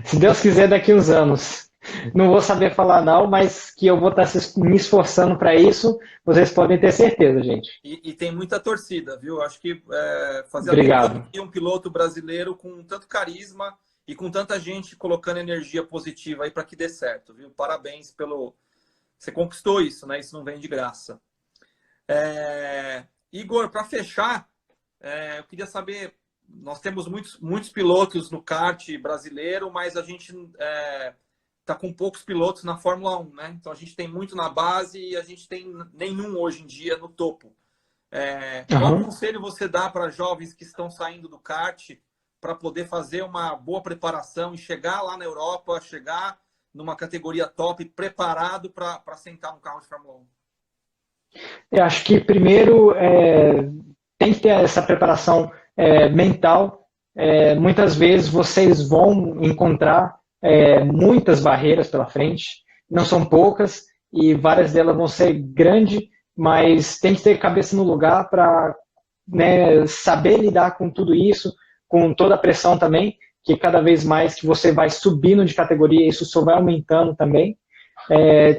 Se Deus quiser, daqui uns anos. Não vou saber falar não, mas que eu vou estar me esforçando para isso, vocês podem ter certeza, gente. E tem muita torcida, viu? Acho que fazer Obrigado. um piloto brasileiro com tanto carisma e com tanta gente colocando energia positiva aí para que dê certo, viu? Parabéns pelo... Você conquistou isso, né? Isso não vem de graça. Igor, para fechar, eu queria saber, nós temos muitos pilotos no kart brasileiro, mas a gente está com poucos pilotos na Fórmula 1, né? Então a gente tem muito na base e a gente tem nenhum hoje em dia no topo. Qual conselho você dá para jovens que estão saindo do kart para poder fazer uma boa preparação e chegar lá na Europa, chegar numa categoria top, preparado para sentar no carro de Fórmula 1? Eu acho que primeiro tem que ter essa preparação mental. Muitas vezes vocês vão encontrar muitas barreiras pela frente, não são poucas, e várias delas vão ser grandes, mas tem que ter cabeça no lugar para, né, saber lidar com tudo isso, com toda a pressão também, que cada vez mais que você vai subindo de categoria, isso só vai aumentando também.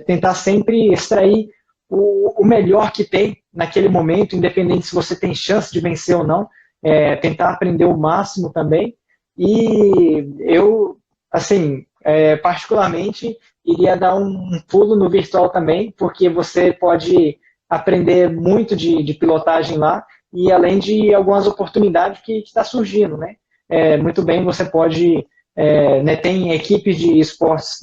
Tentar sempre extrair o melhor que tem naquele momento, independente se você tem chance de vencer ou não, tentar aprender o máximo também. E eu, assim, particularmente, iria dar um pulo no virtual também, porque você pode aprender muito de pilotagem lá, e além de algumas oportunidades que está surgindo, né? Muito bem, você pode... né, tem equipes de esportes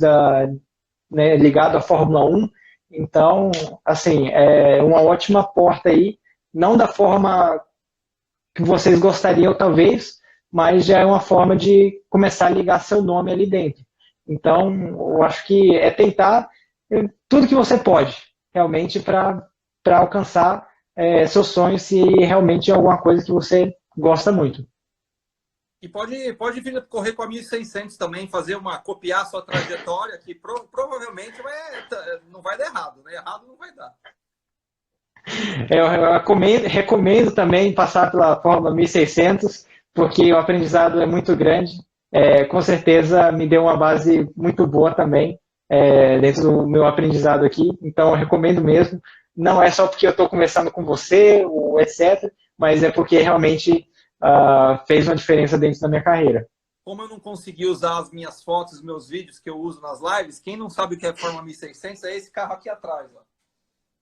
né, ligado à Fórmula 1, então, assim, é uma ótima porta aí, não da forma que vocês gostariam, talvez, mas já é uma forma de começar a ligar seu nome ali dentro. Então, eu acho que é tentar tudo que você pode, realmente, para alcançar seus sonhos, se realmente é alguma coisa que você gosta muito. E pode vir correr com a 1.600 também, copiar a sua trajetória, que provavelmente não vai dar errado, né? Errado não vai dar. Eu recomendo também passar pela Fórmula 1600, porque o aprendizado é muito grande. Com certeza me deu uma base muito boa também dentro do meu aprendizado aqui. Então, eu recomendo mesmo. Não é só porque eu estou conversando com você, ou etc., mas é porque realmente fez uma diferença dentro da minha carreira. Como eu não consegui usar as minhas fotos, meus vídeos que eu uso nas lives, quem não sabe o que é Fórmula 1600 é esse carro aqui atrás, ó.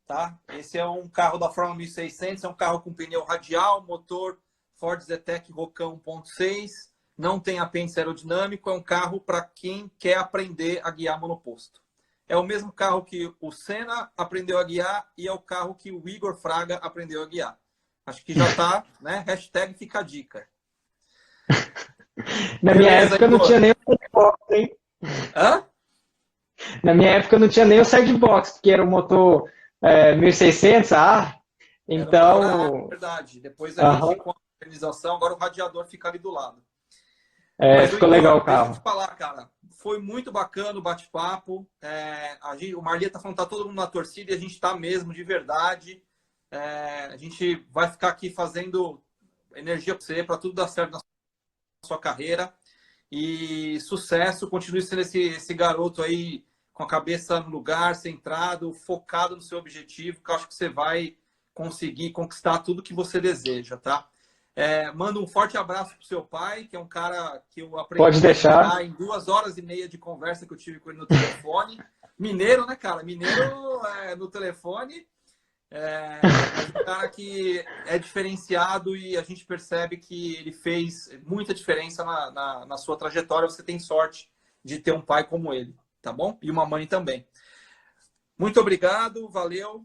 Tá? Esse é um carro da Fórmula 1600, é um carro com pneu radial, motor Ford Zetec Rocan 1.6, não tem apêndice aerodinâmico, é um carro para quem quer aprender a guiar monoposto. É o mesmo carro que o Senna aprendeu a guiar e é o carro que o Igor Fraga aprendeu a guiar. Acho que já tá, né? Hashtag fica a dica. Na minha época não tinha nem o sidebox, hein? Hã? Na minha época não tinha nem o sidebox, porque era o motor 1600 então... verdade. Depois a gente, com a organização, agora o radiador fica ali do lado. Ficou legal o carro. Deixa eu te falar, cara. Foi muito bacana o bate-papo. O Marli tá falando que tá todo mundo na torcida e a gente tá mesmo, de verdade. A gente vai ficar aqui fazendo energia para você, para tudo dar certo na sua carreira. E sucesso, continue sendo esse garoto aí com a cabeça no lugar, centrado, focado no seu objetivo, que eu acho que você vai conseguir conquistar tudo que você deseja, tá? Manda um forte abraço pro seu pai, que é um cara que eu aprendi Pode a deixar. admirar em 2 horas e meia de conversa que eu tive com ele no telefone. Mineiro, né, cara? Mineiro no telefone. Mas um cara que é diferenciado e a gente percebe que ele fez muita diferença na sua trajetória. Você tem sorte de ter um pai como ele, tá bom? E uma mãe também. Muito obrigado, valeu.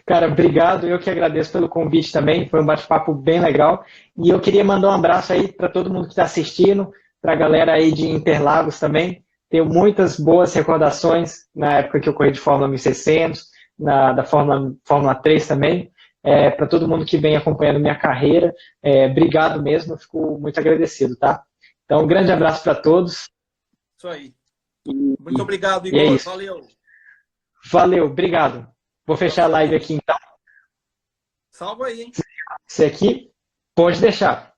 Cara, obrigado. Eu que agradeço pelo convite também. Foi um bate-papo bem legal. E eu queria mandar um abraço aí para todo mundo que está assistindo, para a galera aí de Interlagos também. Tenho muitas boas recordações na época que eu corri de Fórmula 1600, da Fórmula 3 também. Para todo mundo que vem acompanhando minha carreira, obrigado mesmo. Eu fico muito agradecido, tá? Então, um grande abraço para todos. Isso aí. Muito obrigado, E é Igor. isso. Valeu. Valeu, obrigado. Vou fechar a live aqui então. Salva aí, hein? Esse aqui, pode deixar.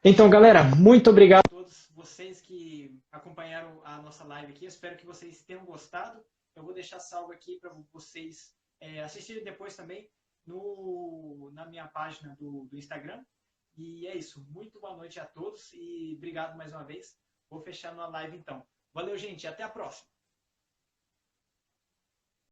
Então, galera, muito obrigado a todos vocês que acompanharam a nossa live aqui. Eu espero que vocês tenham gostado. Eu vou deixar salvo aqui para vocês assistirem depois também na minha página do Instagram. E é isso. Muito boa noite a todos e obrigado mais uma vez. Vou fechar na live então. Valeu, gente. Até a próxima.